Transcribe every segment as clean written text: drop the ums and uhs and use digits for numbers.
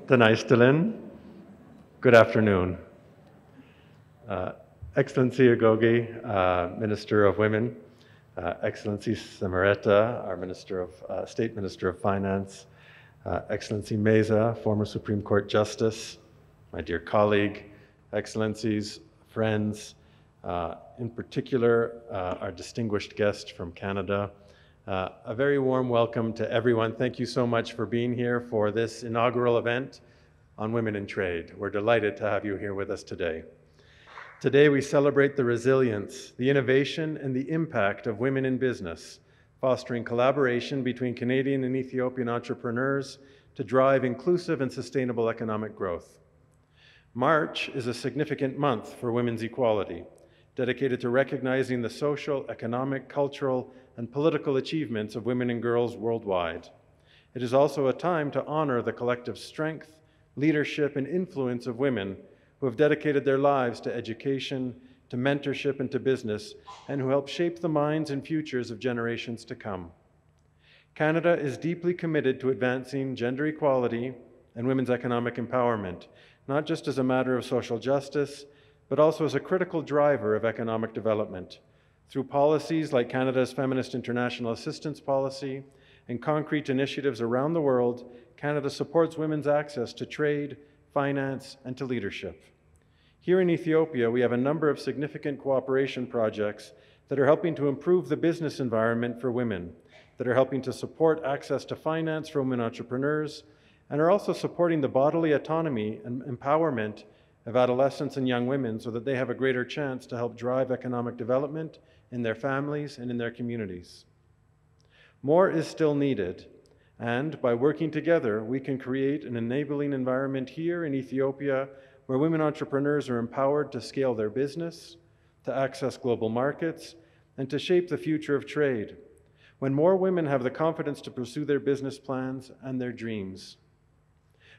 Tanaistalin. Good afternoon. Excellency Ergoge, Minister of Women, Excellency Samareta, our State Minister of Finance, Excellency Meza, former Supreme Court Justice, my dear colleague, Excellencies, friends, in particular, our distinguished guest from Canada. A very warm welcome to everyone. Thank you so much for being here for this inaugural event on women in trade. We're delighted to have you here with us today. Today we celebrate the resilience, the innovation, and the impact of women in business, fostering collaboration between Canadian and Ethiopian entrepreneurs to drive inclusive and sustainable economic growth. March is a significant month for women's equality, dedicated to recognizing the social, economic, cultural, and political achievements of women and girls worldwide. It is also a time to honor the collective strength, leadership, and influence of women who have dedicated their lives to education, to mentorship, and to business, and who help shape the minds and futures of generations to come. Canada is deeply committed to advancing gender equality and women's economic empowerment, not just as a matter of social justice, but also as a critical driver of economic development. Through policies like Canada's Feminist International Assistance Policy and concrete initiatives around the world, Canada supports women's access to trade, finance, and to leadership. Here in Ethiopia, we have a number of significant cooperation projects that are helping to improve the business environment for women, that are helping to support access to finance for women entrepreneurs, and are also supporting the bodily autonomy and empowerment of adolescents and young women so that they have a greater chance to help drive economic development in their families and in their communities. More is still needed, and by working together, we can create an enabling environment here in Ethiopia where women entrepreneurs are empowered to scale their business, to access global markets, and to shape the future of trade, when more women have the confidence to pursue their business plans and their dreams.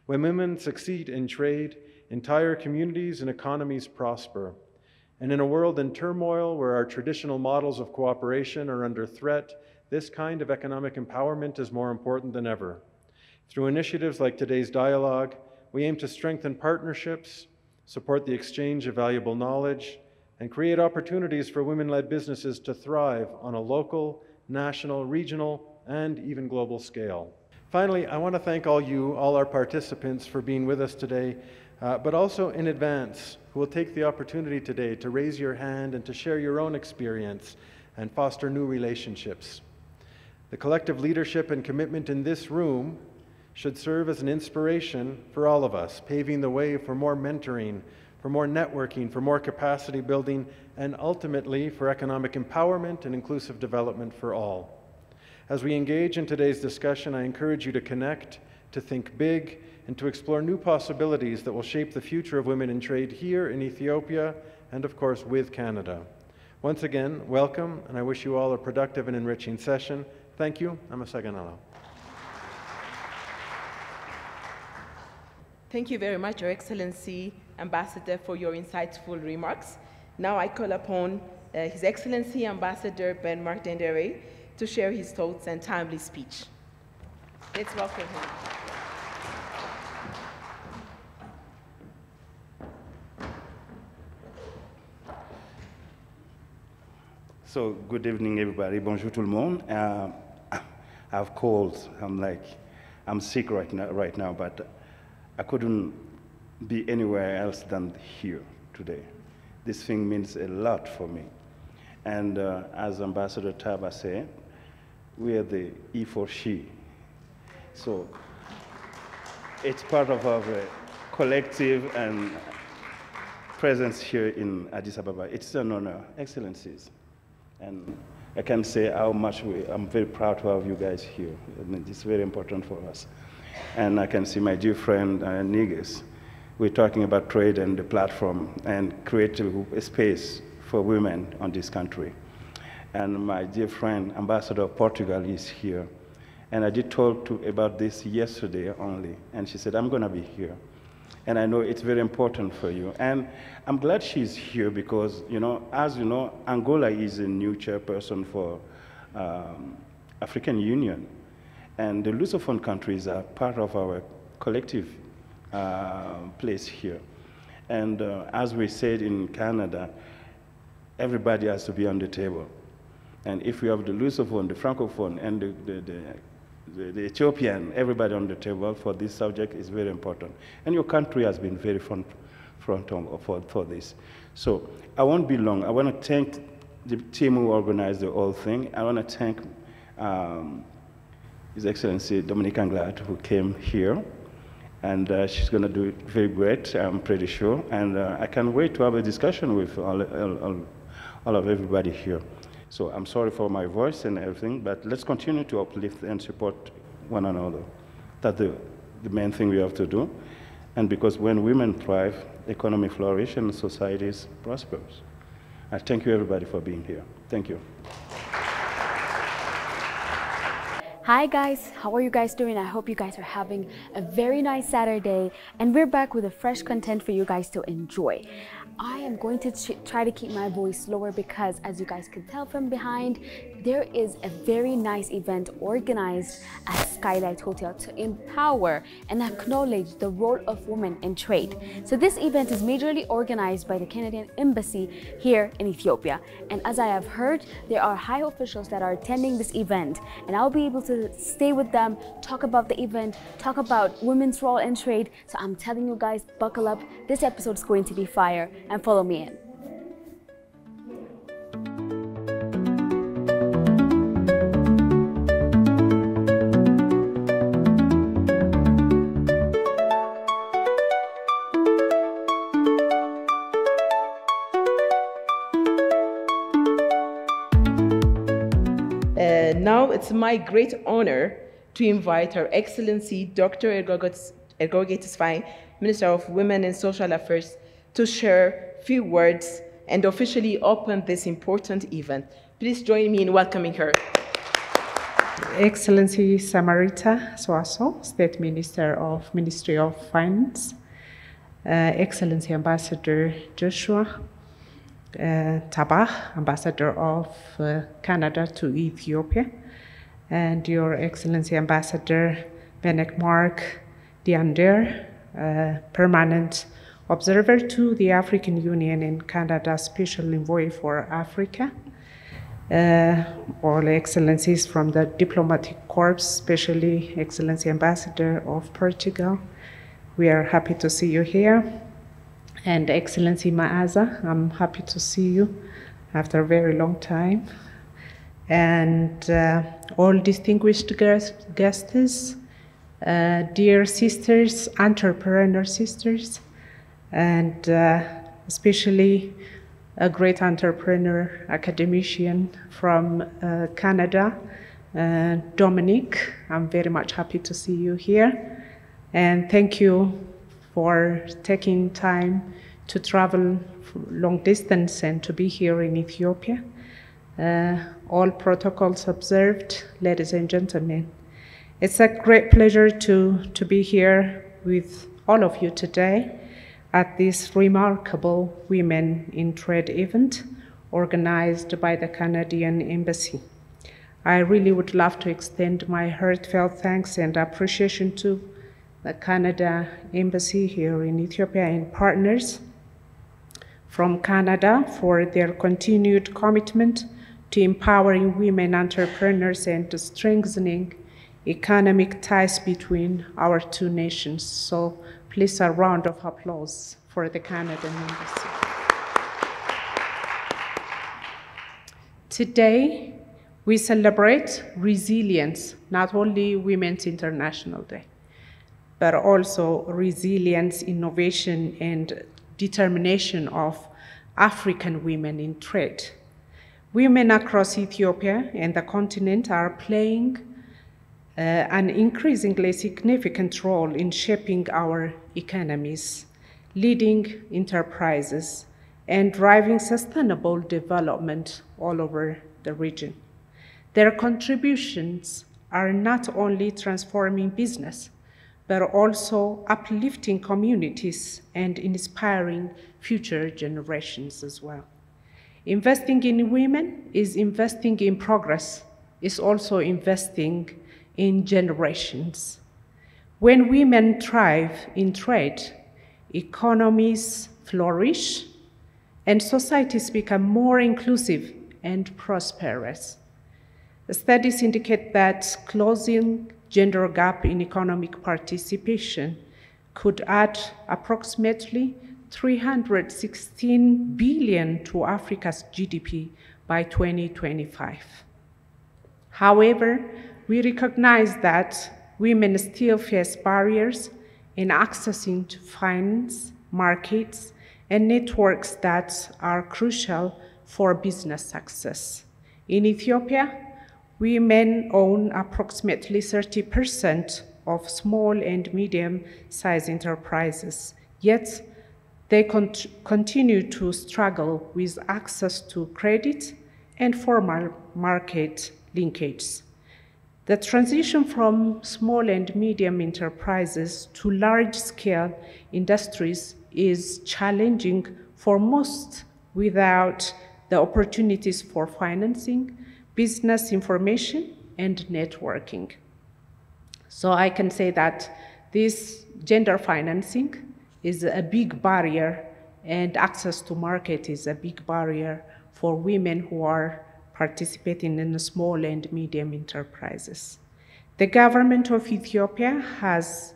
When women succeed in trade, entire communities and economies prosper. And in a world in turmoil where our traditional models of cooperation are under threat, this kind of economic empowerment is more important than ever. Through initiatives like today's dialogue, we aim to strengthen partnerships, support the exchange of valuable knowledge, and create opportunities for women-led businesses to thrive on a local, national, regional, and even global scale. Finally, I want to thank all our participants for being with us today, but also in advance, who will take the opportunity today to raise your hand and to share your own experience and foster new relationships. The collective leadership and commitment in this room should serve as an inspiration for all of us, paving the way for more mentoring, for more networking, for more capacity building, and ultimately for economic empowerment and inclusive development for all. As we engage in today's discussion, I encourage you to connect, to think big, and to explore new possibilities that will shape the future of women in trade here in Ethiopia and, of course, with Canada. Once again, welcome, and I wish you all a productive and enriching session. Thank you. Amasaganala. Thank you very much, Your Excellency, Ambassador, for your insightful remarks. Now I call upon His Excellency Ambassador Ben Mark-Dendere to share his thoughts and timely speech. Let's welcome him. So, good evening, everybody. Bonjour tout le monde. I've called. I'm sick right now, but I couldn't be anywhere else than here today. This thing means a lot for me. And as Ambassador Tabah said, we are the E for she. So it's part of our collective and presence here in Addis Ababa. It's an honor, Excellencies. And I can say how much I'm very proud to have you guys here. I mean, it's very important for us. And I can see my dear friend Niges. We're talking about trade and the platform and create a space for women on this country. And my dear friend, Ambassador of Portugal, is here. And I did talk about this yesterday only. And she said, I'm going to be here. And I know it's very important for you. And I'm glad she's here because, as you know, Angola is a new chairperson for African Union. And the Lusophone countries are part of our collective place here. And as we said in Canada, everybody has to be on the table. And if we have the Lusophone, the Francophone, and the Ethiopian, everybody on the table for this subject is very important. And your country has been very front for this. So I won't be long. I want to thank the team who organized the whole thing. I want to thank His Excellency Dominique Anglade, who came here. And she's going to do it very great, I'm pretty sure. And I can't wait to have a discussion with all of everybody here. So I'm sorry for my voice and everything, but let's continue to uplift and support one another. That's the main thing we have to do. And because when women thrive, economy flourishes and societies prospers. I thank you everybody for being here. Thank you. Hi guys, how are you guys doing? I hope you guys are having a very nice Saturday, and we're back with a fresh content for you guys to enjoy. I am going to try to keep my voice lower because, as you guys can tell from behind, there is a very nice event organized at Skylight Hotel to empower and acknowledge the role of women in trade. So this event is majorly organized by the Canadian Embassy here in Ethiopia. And as I have heard, there are high officials that are attending this event, and I'll be able to stay with them, talk about the event, talk about women's role in trade. So I'm telling you guys, buckle up. This episode is going to be fire, and follow me in. Now it's my great honor to invite Her Excellency Dr. Ergoge Tesfaye, Minister of Women and Social Affairs, to share a few words and officially open this important event. Please join me in welcoming her. Excellency Samarita Swaso, State Minister of Ministry of Finance, Excellency Ambassador Joshua, Tabah, Ambassador of Canada to Ethiopia, and Your Excellency Ambassador Benek Mark Diander, Permanent Observer to the African Union and Canada Special Envoy for Africa, all Excellencies from the Diplomatic Corps, especially Excellency Ambassador of Portugal. We are happy to see you here. And Excellency Maaza, I'm happy to see you after a very long time. And all distinguished guests, dear sisters, entrepreneur sisters, and especially a great entrepreneur, academician from Canada, Dominique. I'm very much happy to see you here. And thank you for taking time to travel long distance and to be here in Ethiopia. All protocols observed, ladies and gentlemen. It's a great pleasure to be here with all of you today at this remarkable Women in Trade event organized by the Canadian Embassy. I really would love to extend my heartfelt thanks and appreciation to the Canada Embassy here in Ethiopia and partners from Canada for their continued commitment to empowering women entrepreneurs and to strengthening economic ties between our two nations. So please, a round of applause for the Canadian Embassy. Today, we celebrate resilience, not only Women's International Day, but also resilience, innovation, and determination of African women in trade. Women across Ethiopia and the continent are playing an increasingly significant role in shaping our economies, leading enterprises, and driving sustainable development all over the region. Their contributions are not only transforming business, but also uplifting communities and inspiring future generations as well. Investing in women is investing in progress, is also investing in generations. When women thrive in trade, economies flourish, and societies become more inclusive and prosperous. Studies indicate that closing gender gap in economic participation could add approximately 316 billion to Africa's GDP by 2025. However, we recognize that women still face barriers in accessing to finance, markets, and networks that are crucial for business success. In Ethiopia, women own approximately 30% of small and medium-sized enterprises, yet they continue to struggle with access to credit and formal market linkages. The transition from small and medium enterprises to large-scale industries is challenging for most without the opportunities for financing, business information, and networking. So I can say that this gender financing is a big barrier, and access to market is a big barrier for women who are participating in the small and medium enterprises. The government of Ethiopia has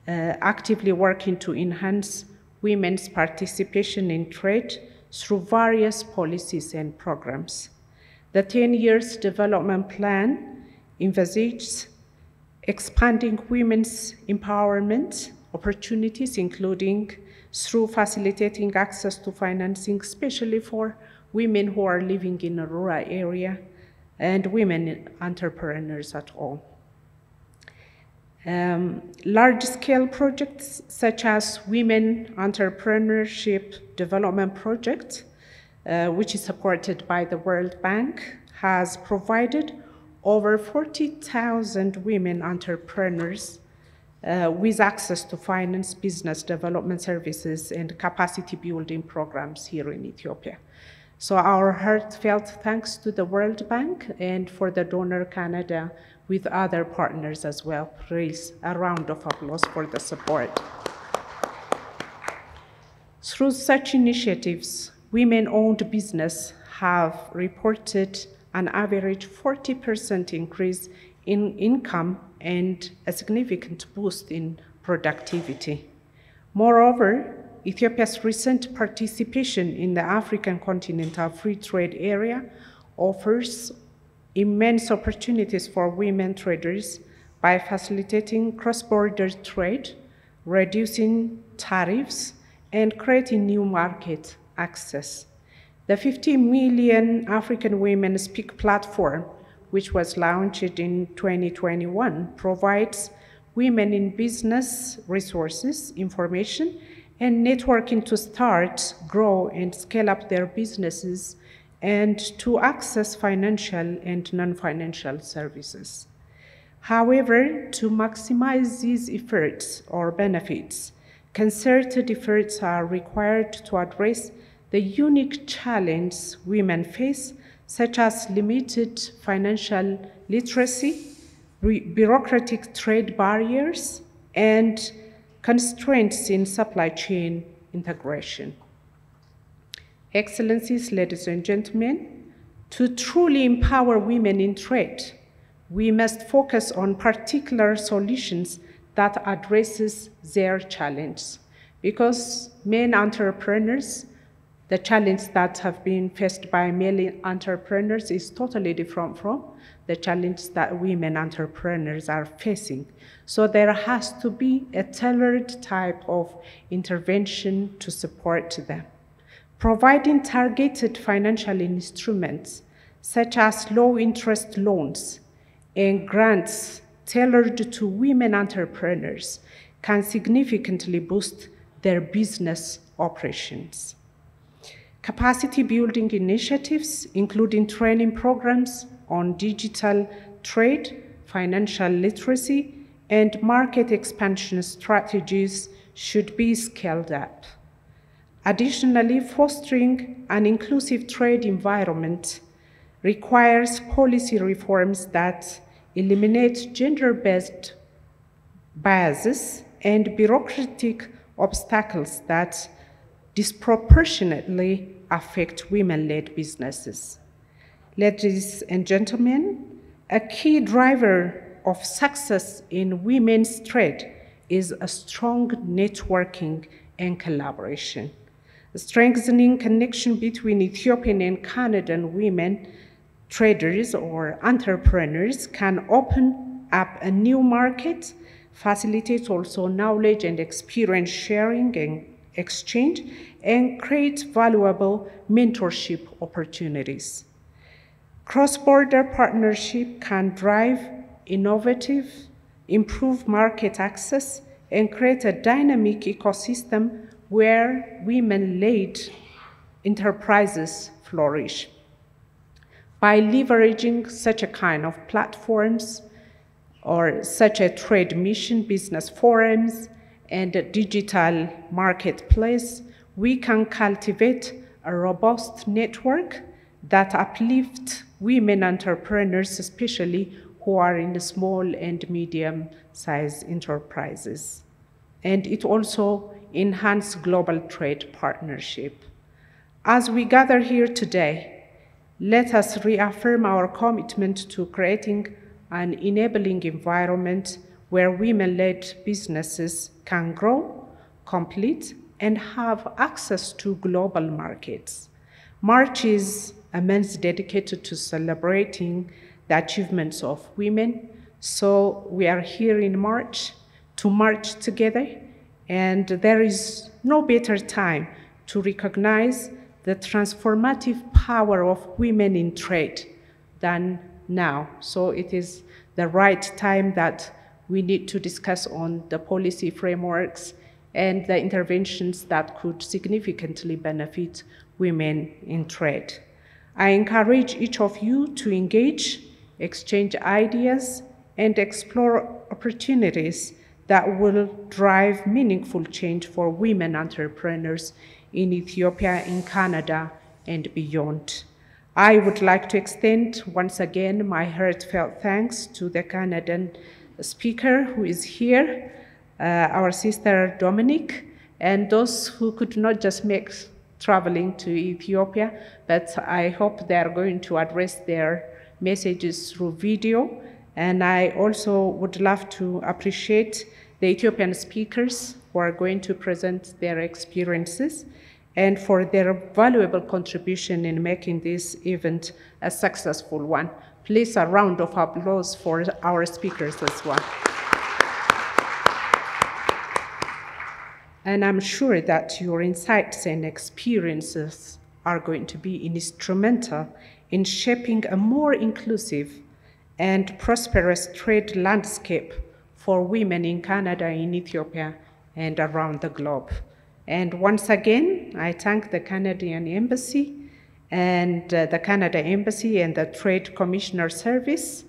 actively working to enhance women's participation in trade through various policies and programs. The 10 years development plan envisages expanding women's empowerment opportunities, including through facilitating access to financing, especially for women who are living in a rural area and women entrepreneurs at all. Large-scale projects such as Women Entrepreneurship Development Project, which is supported by the World Bank, has provided over 40,000 women entrepreneurs with access to finance, business development services, and capacity building programs here in Ethiopia. So our heartfelt thanks to the World Bank and for the donor Canada with other partners as well. Please, a round of applause for the support. Through such initiatives, women-owned business have reported an average 40% increase in income and a significant boost in productivity. Moreover, Ethiopia's recent participation in the African Continental Free Trade Area offers immense opportunities for women traders by facilitating cross-border trade, reducing tariffs, and creating new market access. The 50 million African Women Speak platform, which was launched in 2021, provides women in business resources, information, and networking to start, grow, and scale up their businesses and to access financial and non-financial services. However, to maximize these efforts or benefits, concerted efforts are required to address the unique challenges women face, such as limited financial literacy, bureaucratic trade barriers, and constraints in supply chain integration. Excellencies, ladies and gentlemen, to truly empower women in trade, we must focus on particular solutions that addresses their challenges, because men entrepreneurs, the challenge that have been faced by male entrepreneurs is totally different from the challenge that women entrepreneurs are facing. So there has to be a tailored type of intervention to support them. Providing targeted financial instruments, such as low-interest loans and grants tailored to women entrepreneurs, can significantly boost their business operations. Capacity building initiatives, including training programs on digital trade, financial literacy, and market expansion strategies should be scaled up. Additionally, fostering an inclusive trade environment requires policy reforms that eliminate gender-based biases, and bureaucratic obstacles that disproportionately affect women-led businesses. Ladies and gentlemen, a key driver of success in women's trade is a strong networking and collaboration. A strengthening connection between Ethiopian and Canadian women traders or entrepreneurs can open up a new market, facilitate also knowledge and experience sharing and exchange, and create valuable mentorship opportunities. Cross-border partnership can drive innovative, improve market access, and create a dynamic ecosystem where women-led enterprises flourish. By leveraging such a kind of platforms or such a trade mission, business forums, and a digital marketplace, we can cultivate a robust network that uplifts women entrepreneurs, especially who are in the small and medium-sized enterprises. And it also enhances global trade partnership. As we gather here today, let us reaffirm our commitment to creating an enabling environment where women-led businesses can grow, compete, and have access to global markets. March is a month dedicated to celebrating the achievements of women, so we are here in March to march together, and there is no better time to recognize the transformative power of women in trade than now. So it is the right time that we need to discuss on the policy frameworks and the interventions that could significantly benefit women in trade. I encourage each of you to engage, exchange ideas, and explore opportunities that will drive meaningful change for women entrepreneurs in Ethiopia, in Canada, and beyond. I would like to extend once again my heartfelt thanks to the Canadian speaker who is here, our sister Dominique, and those who could not just make traveling to Ethiopia, but I hope they are going to address their messages through video. And I also would love to appreciate the Ethiopian speakers who are going to present their experiences and for their valuable contribution in making this event a successful one. Please, a round of applause for our speakers as well. And I'm sure that your insights and experiences are going to be instrumental in shaping a more inclusive and prosperous trade landscape for women in Canada, in Ethiopia, and around the globe. And once again, I thank the Canadian Embassy and the Canada Embassy and the Trade Commissioner Service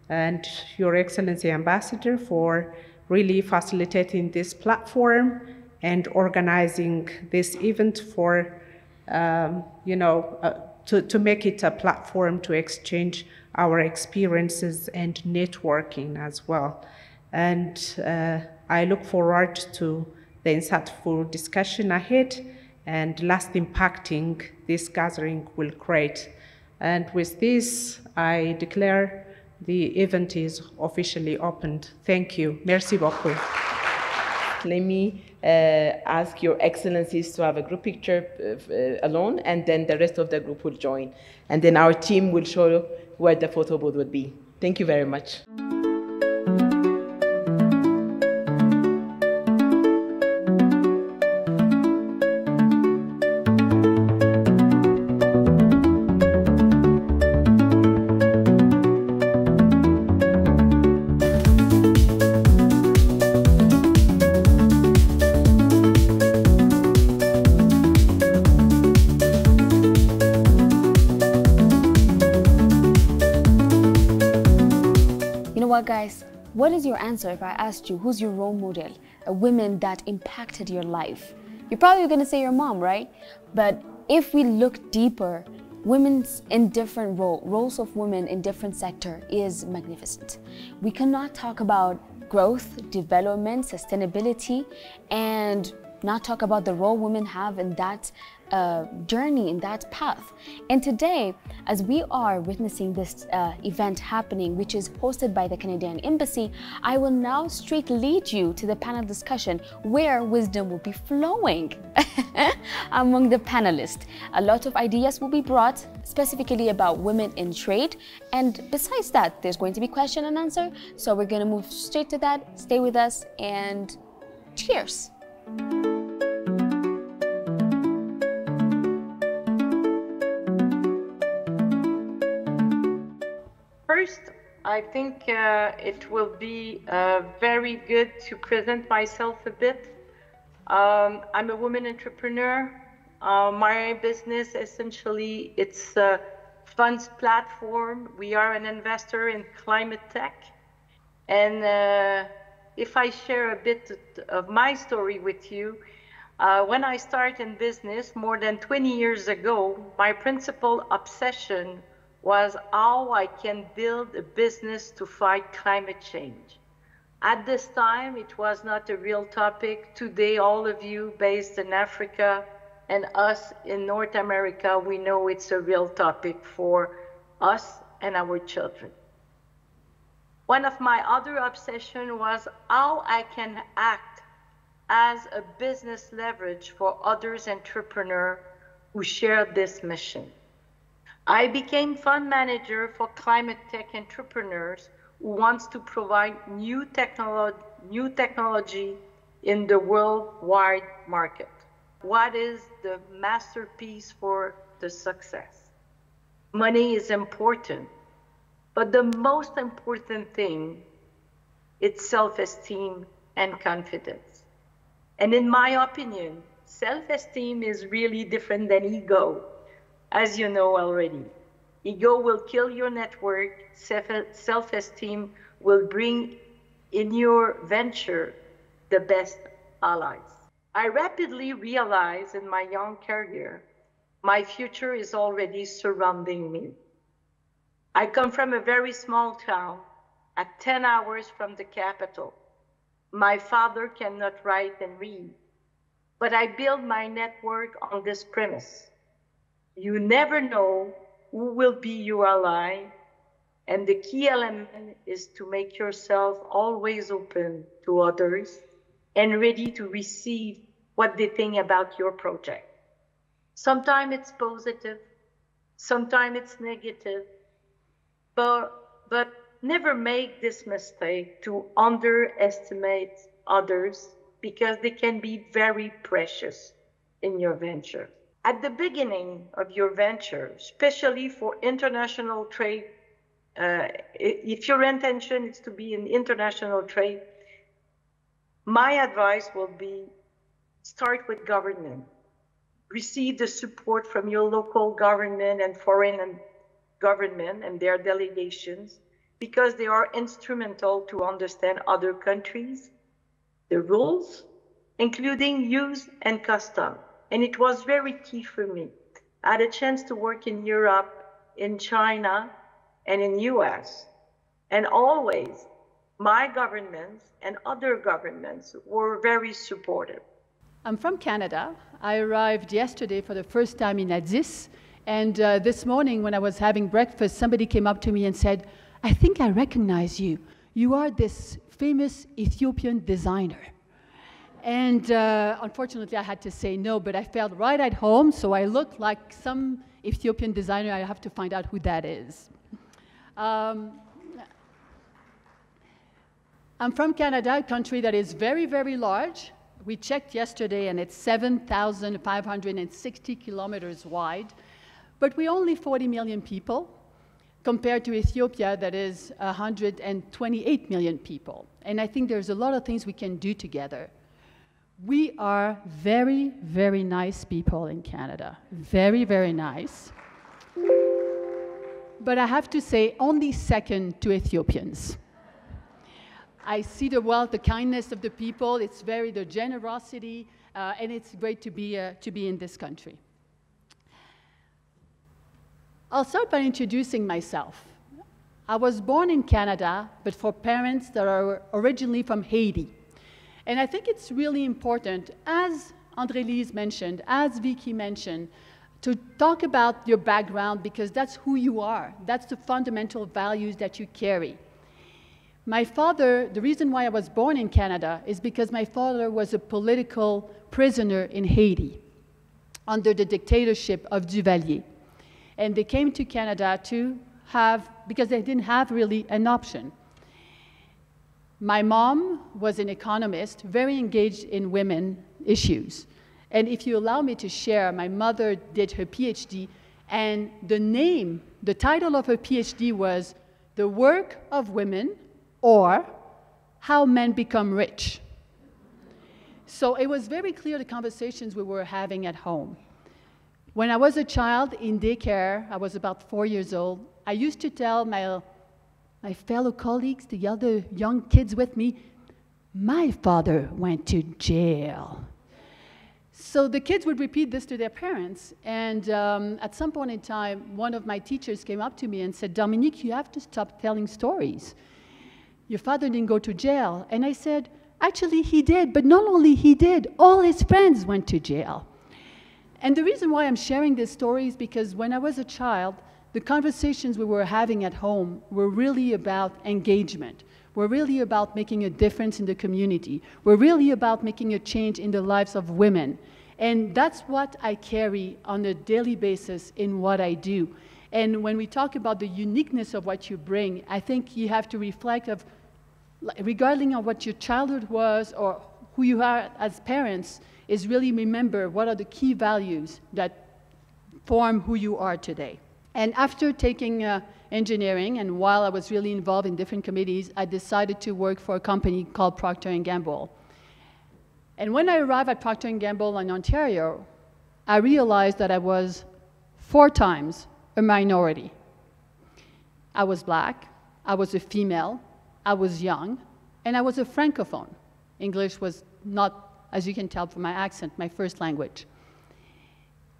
and Your Excellency Ambassador for really facilitating this platform and organizing this event for, to make it a platform to exchange our experiences and networking as well. And I look forward to the insightful discussion ahead and last impacting this gathering will create. And with this, I declare the event is officially opened. Thank you. Merci beaucoup. Let me ask Your Excellencies to have a group picture alone, and then the rest of the group will join. And then our team will show where the photo booth would be. Thank you very much. Guys, what is your answer if I asked you who's your role model, a woman that impacted your life? You're probably going to say your mom, right? But if we look deeper, women's in different roles of women in different sector is magnificent. We cannot talk about growth, development, sustainability, and not talk about the role women have in that journey, in that path. And today, as we are witnessing this event happening, which is hosted by the Canadian Embassy, I will now straight lead you to the panel discussion where wisdom will be flowing among the panelists. A lot of ideas will be brought specifically about women in trade. And besides that, there's going to be question and answer. So we're going to move straight to that. Stay with us and cheers. First, I think it will be very good to present myself a bit. I'm a woman entrepreneur. My business, essentially, it's a funds platform. We are an investor in climate tech. And if I share a bit of my story with you, when I started in business more than 20 years ago, my principal obsession was how I can build a business to fight climate change. At this time, it was not a real topic. Today, all of you based in Africa and us in North America, we know it's a real topic for us and our children. One of my other obsessions was how I can act as a business leverage for others entrepreneurs who share this mission. I became fund manager for climate tech entrepreneurs who wants to provide new technology in the worldwide market. What is the masterpiece for the success? Money is important, but the most important thing is self-esteem and confidence. And in my opinion, self-esteem is really different than ego. As you know already, ego will kill your network, self-esteem will bring in your venture the best allies. I rapidly realized in my young career, my future is already surrounding me. I come from a very small town at 10 hours from the capital. My father cannot write and read, but I build my network on this premise. You never know who will be your ally, and the key element is to make yourself always open to others and ready to receive what they think about your project. Sometimes it's positive, sometimes it's negative, but never make this mistake to underestimate others because they can be very precious in your venture. At the beginning of your venture, especially for international trade, if your intention is to be in international trade, my advice will be start with government. Receive the support from your local government and foreign government and their delegations because they are instrumental to understand other countries, the rules, including use and custom. And it was very key for me. I had a chance to work in Europe, in China, and in US. And always, my governments and other governments were very supportive. I'm from Canada. I arrived yesterday for the first time in Addis. And this morning when I was having breakfast, somebody came up to me and said, I think I recognize you. You are this famous Ethiopian designer. And unfortunately, I had to say no, but I felt right at home, so I looked like some Ethiopian designer. I have to find out who that is. I'm from Canada, a country that is very, very large. We checked yesterday, and it's 7,560 kilometers wide. But we're only 40 million people, compared to Ethiopia, that is 128 million people. And I think there's a lot of things we can do together. We are very, very nice people in Canada. Very, very nice. But I have to say, only second to Ethiopians. I see the wealth, the kindness of the people. It's the generosity, and it's great to be in this country. I'll start by introducing myself. I was born in Canada, but for parents that are originally from Haiti. And I think it's really important, as André-Lise mentioned, as Vicky mentioned, to talk about your background because that's who you are. That's the fundamental values that you carry. My father, the reason why I was born in Canada is because my father was a political prisoner in Haiti under the dictatorship of Duvalier. And they came to Canada to because they didn't have really an option. My mom was an economist, very engaged in women issues. And if you allow me to share, my mother did her PhD, and the title of her PhD was The Work of Women or How Men Become Rich. So it was very clear the conversations we were having at home. When I was a child in daycare, I was about 4 years old, I used to tell my fellow colleagues, the other young kids with me, my father went to jail. So the kids would repeat this to their parents, and at some point in time, one of my teachers came up to me and said, Dominique, you have to stop telling stories. Your father didn't go to jail. And I said, actually, he did, but not only he did, all his friends went to jail. And the reason why I'm sharing this story is because when I was a child, the conversations we were having at home were really about engagement. We're really about making a difference in the community. We're really about making a change in the lives of women. And that's what I carry on a daily basis in what I do. And when we talk about the uniqueness of what you bring, I think you have to reflect of, regardless of what your childhood was or who you are as parents, is really remember what are the key values that form who you are today. And after taking engineering, and while I was really involved in different committees, I decided to work for a company called Procter & Gamble. And when I arrived at Procter & Gamble in Ontario, I realized that I was 4 times a minority. I was black, I was a female, I was young, and I was a francophone. English was not, as you can tell from my accent, my first language.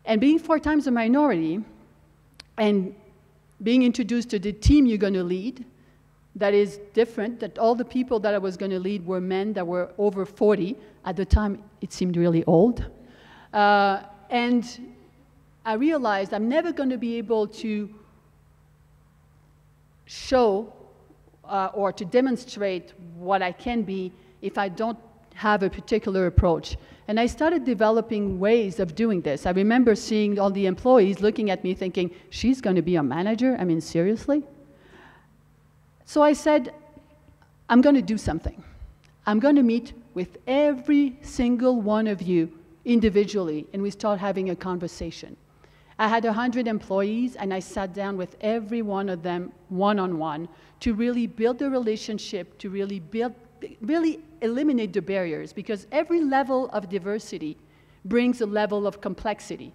And being 4 times a minority, and being introduced to the team you're going to lead, that is different, that all the people that I was going to lead were men that were over 40. At the time, it seemed really old. And I realized I'm never going to be able to show or to demonstrate what I can be if I don't have a particular approach. And I started developing ways of doing this. I remember seeing all the employees looking at me thinking, she's going to be a manager? I mean, seriously? So I said, I'm going to do something. I'm going to meet with every single one of you individually, and we start having a conversation. I had 100 employees, and I sat down with every one of them one-on-one to really build a relationship, to really eliminate the barriers, because every level of diversity brings a level of complexity.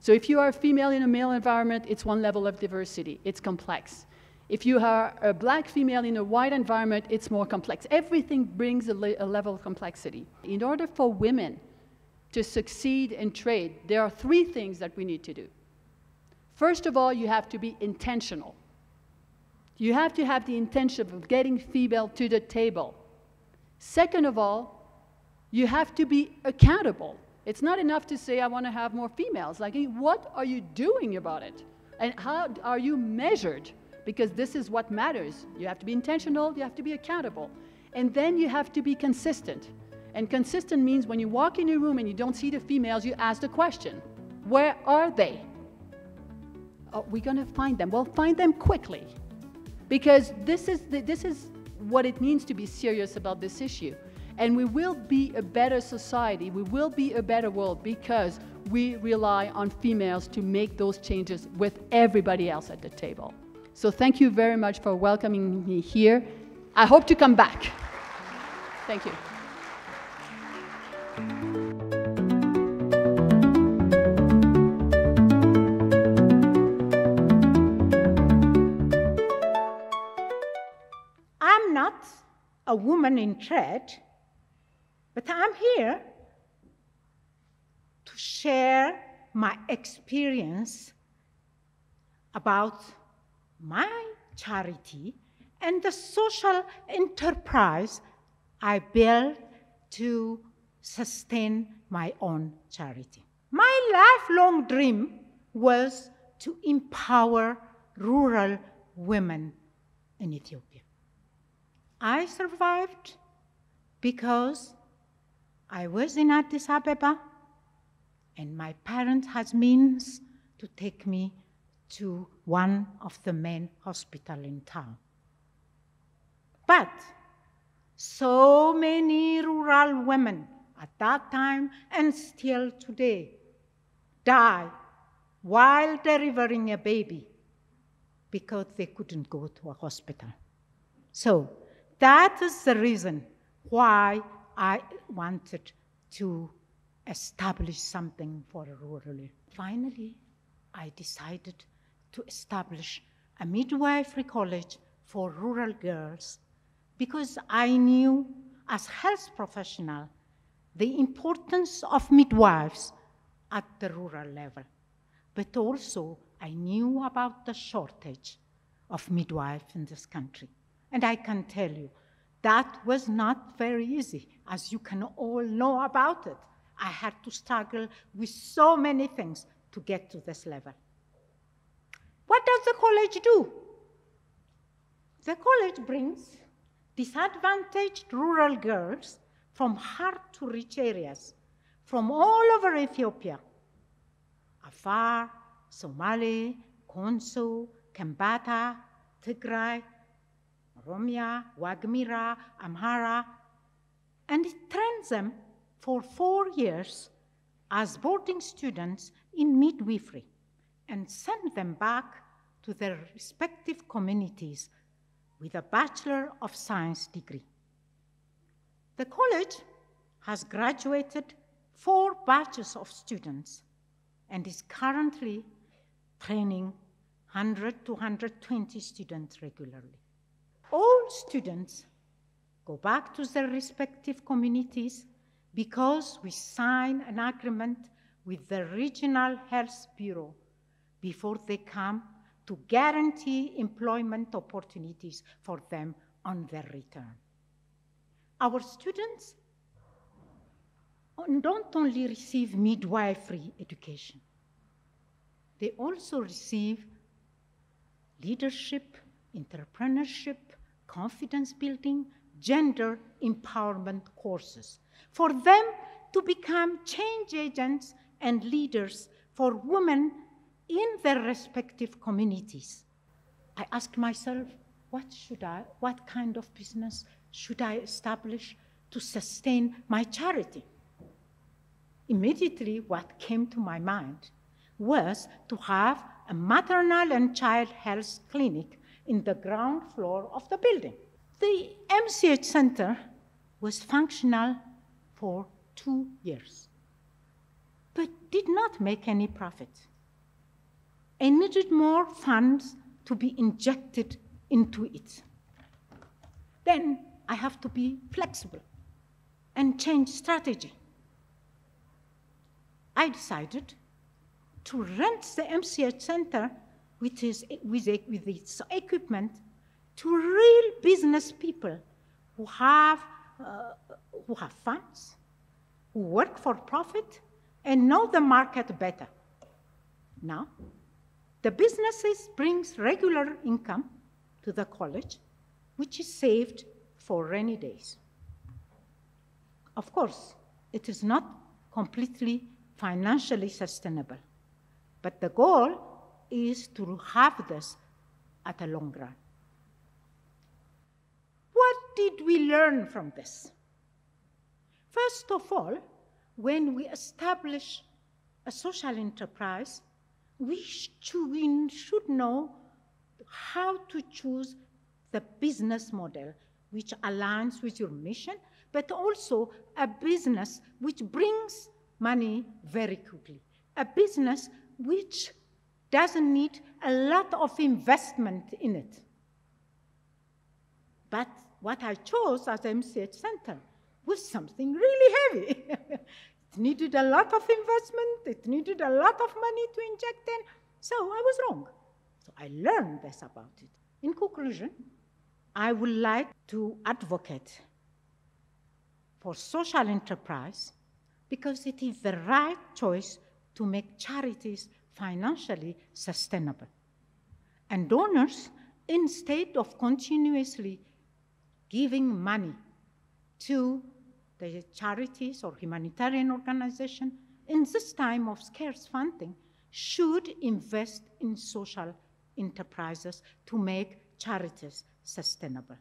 So if you are a female in a male environment, it's one level of diversity. It's complex. If you are a black female in a white environment, it's more complex. Everything brings a level of complexity. In order for women to succeed in trade, there are 3 things that we need to do. First of all, you have to be intentional. You have to have the intention of getting female to the table. Second of all, you have to be accountable. It's not enough to say, I want to have more females. Like, what are you doing about it? And how are you measured? Because this is what matters. You have to be intentional, you have to be accountable. And then you have to be consistent. And consistent means when you walk in a room and you don't see the females, you ask the question, where are they? Oh, we're going to find them. Well, find them quickly. Because this is what it means to be serious about this issue. And we will be a better society, we will be a better world because we rely on females to make those changes with everybody else at the table. So thank you very much for welcoming me here. I hope to come back. Thank you. I'm not a woman in trade, but I'm here to share my experience about my charity and the social enterprise I built to sustain my own charity. My lifelong dream was to empower rural women in Ethiopia. I survived because I was in Addis Ababa and my parents had means to take me to one of the main hospitals in town. But so many rural women at that time and still today die while delivering a baby because they couldn't go to a hospital. So that is the reason why I wanted to establish something for rural. Finally, I decided to establish a midwifery college for rural girls because I knew as health professional the importance of midwives at the rural level. But also I knew about the shortage of midwives in this country. And I can tell you, that was not very easy, as you can all know about it. I had to struggle with so many things to get to this level. What does the college do? The college brings disadvantaged rural girls from hard-to-reach areas from all over Ethiopia, Afar, Somali, Konso, Kambata, Tigray, Oromia, Wagmira, Amhara, and it trains them for 4 years as boarding students in midwifery and send them back to their respective communities with a Bachelor of Science degree. The college has graduated 4 batches of students and is currently training 100 to 120 students regularly. All students go back to their respective communities because we sign an agreement with the Regional Health Bureau before they come to guarantee employment opportunities for them on their return. Our students don't only receive midwifery education, they also receive leadership, entrepreneurship, confidence building, gender empowerment courses for them to become change agents and leaders for women in their respective communities. I asked myself, what kind of business should I establish to sustain my charity? Immediately, what came to my mind was to have a maternal and child health clinic in the ground floor of the building. The MCH Center was functional for 2 years, but did not make any profit. I needed more funds to be injected into it. Then I have to be flexible and change strategy. I decided to rent the MCH Center with its equipment to real business people who have funds, who work for profit, and know the market better. Now, the businesses brings regular income to the college, which is saved for rainy days. Of course, it is not completely financially sustainable, but the goal is to have this at a long run. What did we learn from this? First of all, when we establish a social enterprise, we should know how to choose the business model which aligns with your mission, but also a business which brings money very quickly, a business which doesn't need a lot of investment in it. But what I chose as MCH Center was something really heavy. It needed a lot of investment, it needed a lot of money to inject in, so I was wrong. So I learned this about it. In conclusion, I would like to advocate for social enterprise because it is the right choice to make charities financially sustainable. And donors, instead of continuously giving money to the charities or humanitarian organizations in this time of scarce funding, should invest in social enterprises to make charities sustainable.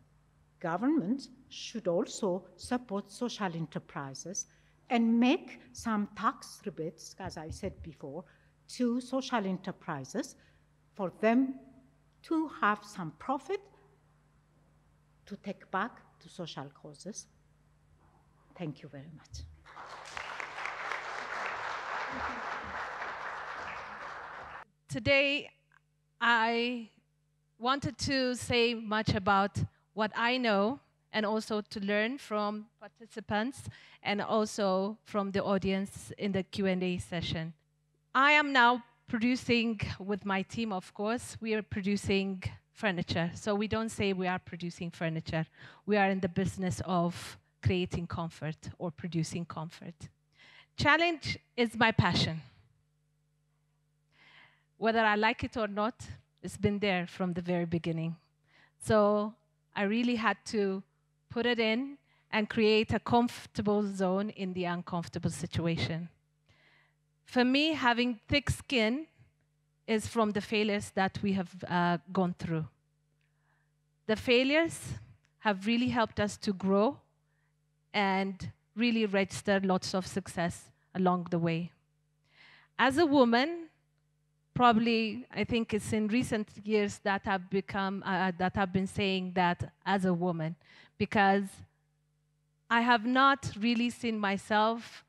Governments should also support social enterprises and make some tax rebates, as I said before, to social enterprises for them to have some profit to take back to social causes. Thank you very much. Today, I wanted to say much about what I know and also to learn from participants and also from the audience in the Q&A session. I am now producing, with my team, of course, we are producing furniture. So we don't say we are producing furniture. We are in the business of creating comfort or producing comfort. Challenge is my passion. Whether I like it or not, it's been there from the very beginning. So I really had to put it in and create a comfortable zone in the uncomfortable situation. For me, having thick skin is from the failures that we have gone through. The failures have really helped us to grow and really register lots of success along the way. As a woman, probably, I think it's in recent years that I've been saying that as a woman, because I have not really seen myself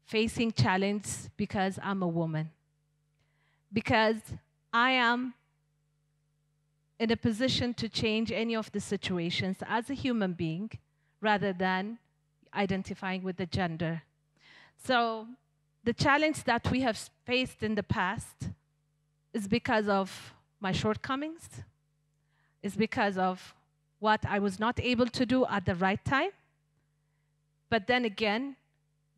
facing challenge because I'm a woman. Because I am in a position to change any of the situations as a human being rather than identifying with the gender. So the challenge that we have faced in the past is because of my shortcomings, is because of what I was not able to do at the right time. But then again,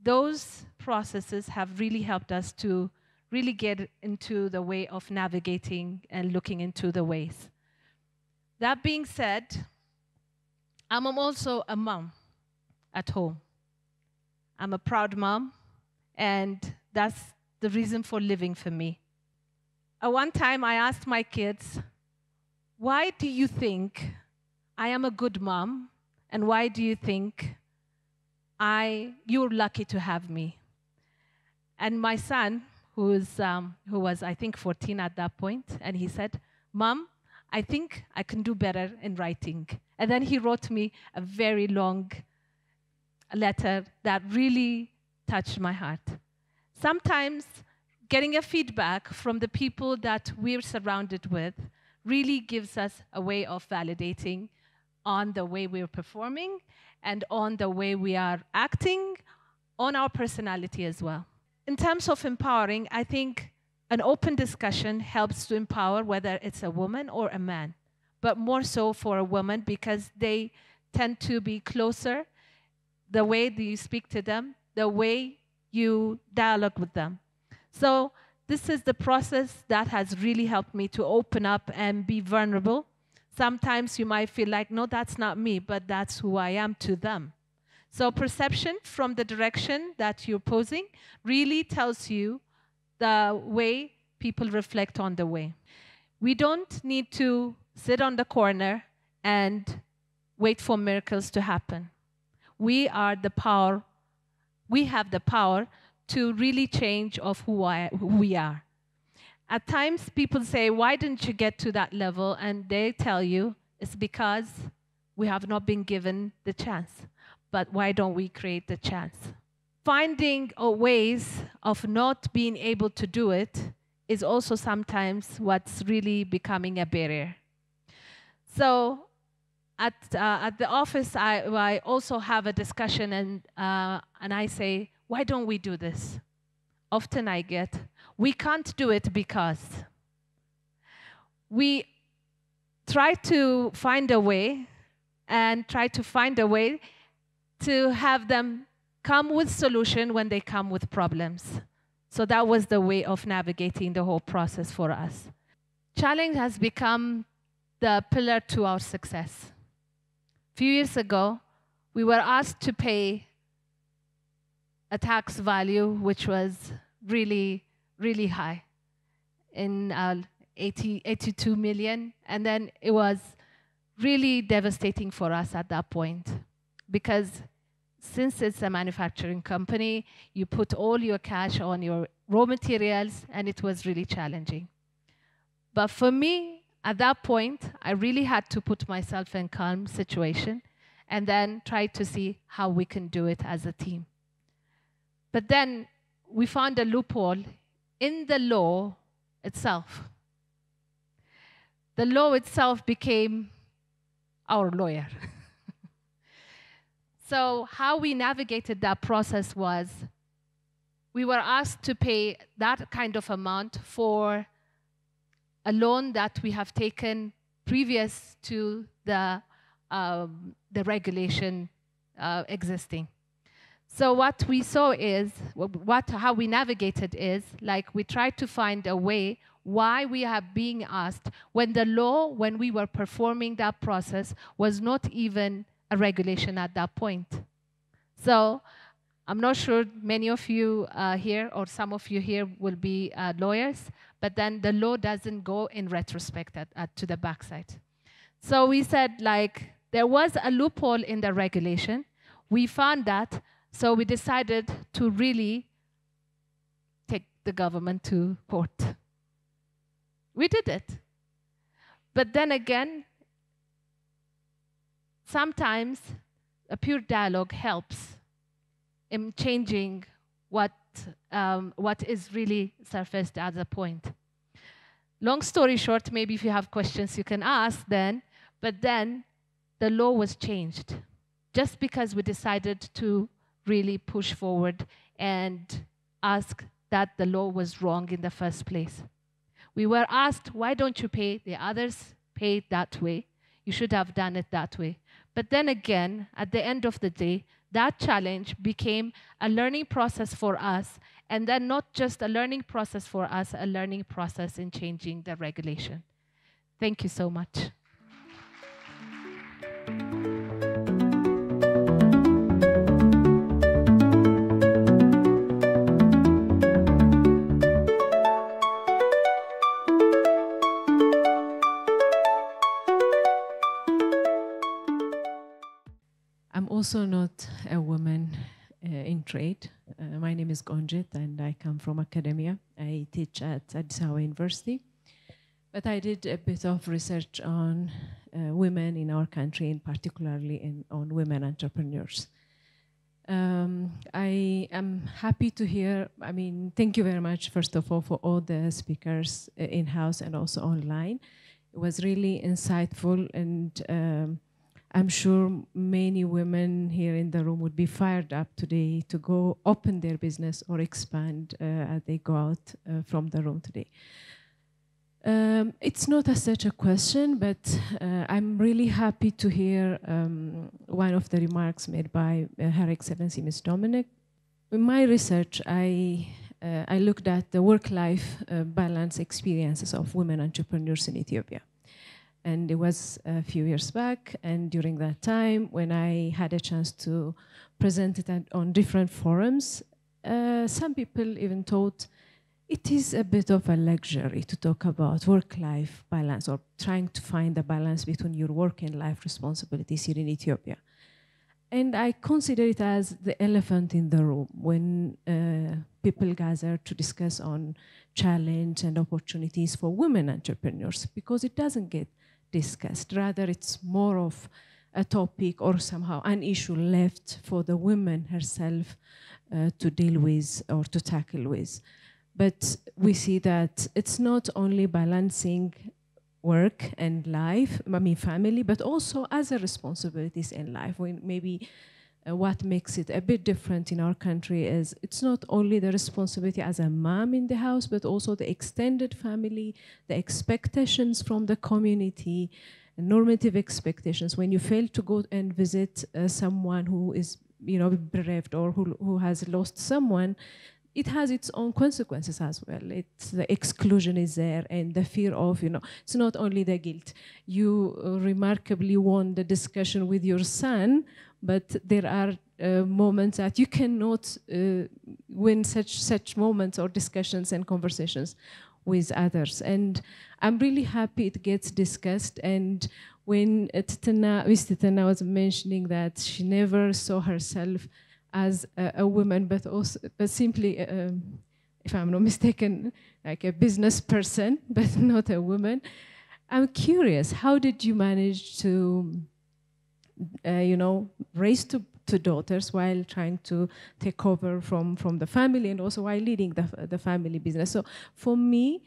those processes have really helped us to really get into the way of navigating and looking into the ways. That being said, I'm also a mom at home. I'm a proud mom, and that's the reason for living for me. One time I asked my kids, why do you think I am a good mom, and why do you think you're lucky to have me? And my son, who was, I think, 14 at that point, and he said, Mom, I think I can do better in writing. And then he wrote me a very long letter that really touched my heart. Sometimes getting a feedback from the people that we're surrounded with really gives us a way of validating on the way we're performing and on the way we are acting, on our personality as well. In terms of empowering, I think an open discussion helps to empower whether it's a woman or a man, but more so for a woman because they tend to be closer, the way that you speak to them, the way you dialogue with them. So this is the process that has really helped me to open up and be vulnerable. Sometimes you might feel like, no, that's not me, but that's who I am to them. So perception from the direction that you're posing really tells you the way people reflect on the way. We don't need to sit on the corner and wait for miracles to happen. We have the power to really change of who we are. At times, people say, why didn't you get to that level? And they tell you, it's because we have not been given the chance. But why don't we create the chance? Finding ways of not being able to do it is also sometimes what's really becoming a barrier. So at the office, I also have a discussion, and I say, why don't we do this? Often I get, we can't do it because. try to find a way to have them come with solution when they come with problems. So that was the way of navigating the whole process for us. Challenge has become the pillar to our success. A few years ago, we were asked to pay a tax value which was really, really high, in 82 million, and then it was really devastating for us at that point, because since it's a manufacturing company, you put all your cash on your raw materials, and it was really challenging. But for me, at that point, I really had to put myself in a calm situation and then try to see how we can do it as a team. But then we found a loophole in the law itself. The law itself became our lawyer. So how we navigated that process was, we were asked to pay that kind of amount for a loan that we have taken previous to the regulation existing. So what we saw is, how we navigated is, like, we tried to find a way why we are being asked when the law, when we were performing that process, was not even a regulation at that point. So I'm not sure many of you here or some of you here will be lawyers, but then the law doesn't go in retrospect to the backside. So we said, like, there was a loophole in the regulation. We found that, so we decided to really take the government to court. We did it. But then again, sometimes a pure dialogue helps in changing what is really surfaced as a point. Long story short, maybe if you have questions you can ask then, but then the law was changed just because we decided to really push forward and ask that the law was wrong in the first place. We were asked, why don't you pay? The others paid that way. You should have done it that way. But then again, at the end of the day, that challenge became a learning process for us, and then not just a learning process for us, a learning process in changing the regulation. Thank you so much. I'm also not a woman in trade. My name is Gonjit, and I come from academia. I teach at Addis Ababa University. But I did a bit of research on women in our country, and particularly on women entrepreneurs. I am happy to hear, thank you very much, first of all, for all the speakers in-house and also online. It was really insightful, and I'm sure many women here in the room would be fired up today to go open their business or expand as they go out from the room today. It's not such a question, but I'm really happy to hear one of the remarks made by Her Excellency Ms. Dominic. In my research, I looked at the work-life balance experiences of women entrepreneurs in Ethiopia. And it was a few years back, and during that time, when I had a chance to present it on different forums, some people even thought it is a bit of a luxury to talk about work-life balance or trying to find a balance between your work and life responsibilities here in Ethiopia. And I consider it as the elephant in the room when people gather to discuss on challenge and opportunities for women entrepreneurs, because it doesn't get discussed. Rather, it's more of a topic or somehow an issue left for the woman herself to deal with or to tackle with. But we see that it's not only balancing work and life, family, but also other responsibilities in life. When maybe what makes it a bit different in our country is it's not only the responsibility as a mom in the house, but also the extended family, the expectations from the community, normative expectations. When you fail to go and visit someone who is, bereaved or who has lost someone, it has its own consequences as well. The exclusion is there, and the fear of, it's not only the guilt. You remarkably won the discussion with your son, but there are moments that you cannot win such moments or discussions and conversations with others. And I'm really happy it gets discussed. And when Miss Titana was mentioning that she never saw herself as a woman, but simply, if I'm not mistaken, like a business person, but not a woman. I'm curious, how did you manage to, raise two daughters while trying to take over from the family and also while leading the family business? So for me,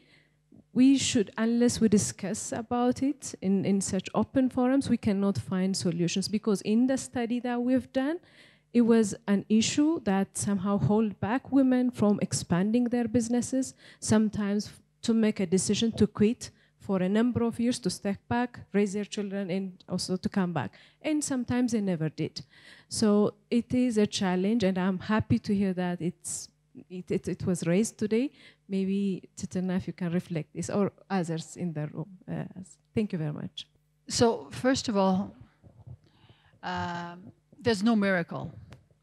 we should, unless we discuss about it in such open forums, we cannot find solutions, because in the study that we've done, it was an issue that somehow hold back women from expanding their businesses, sometimes to make a decision to quit for a number of years, to step back, raise their children, and also to come back. And sometimes they never did. So it is a challenge, and I'm happy to hear that it was raised today. Maybe, Titana, if you can reflect this, or others in the room. Thank you very much. So first of all, there's no miracle,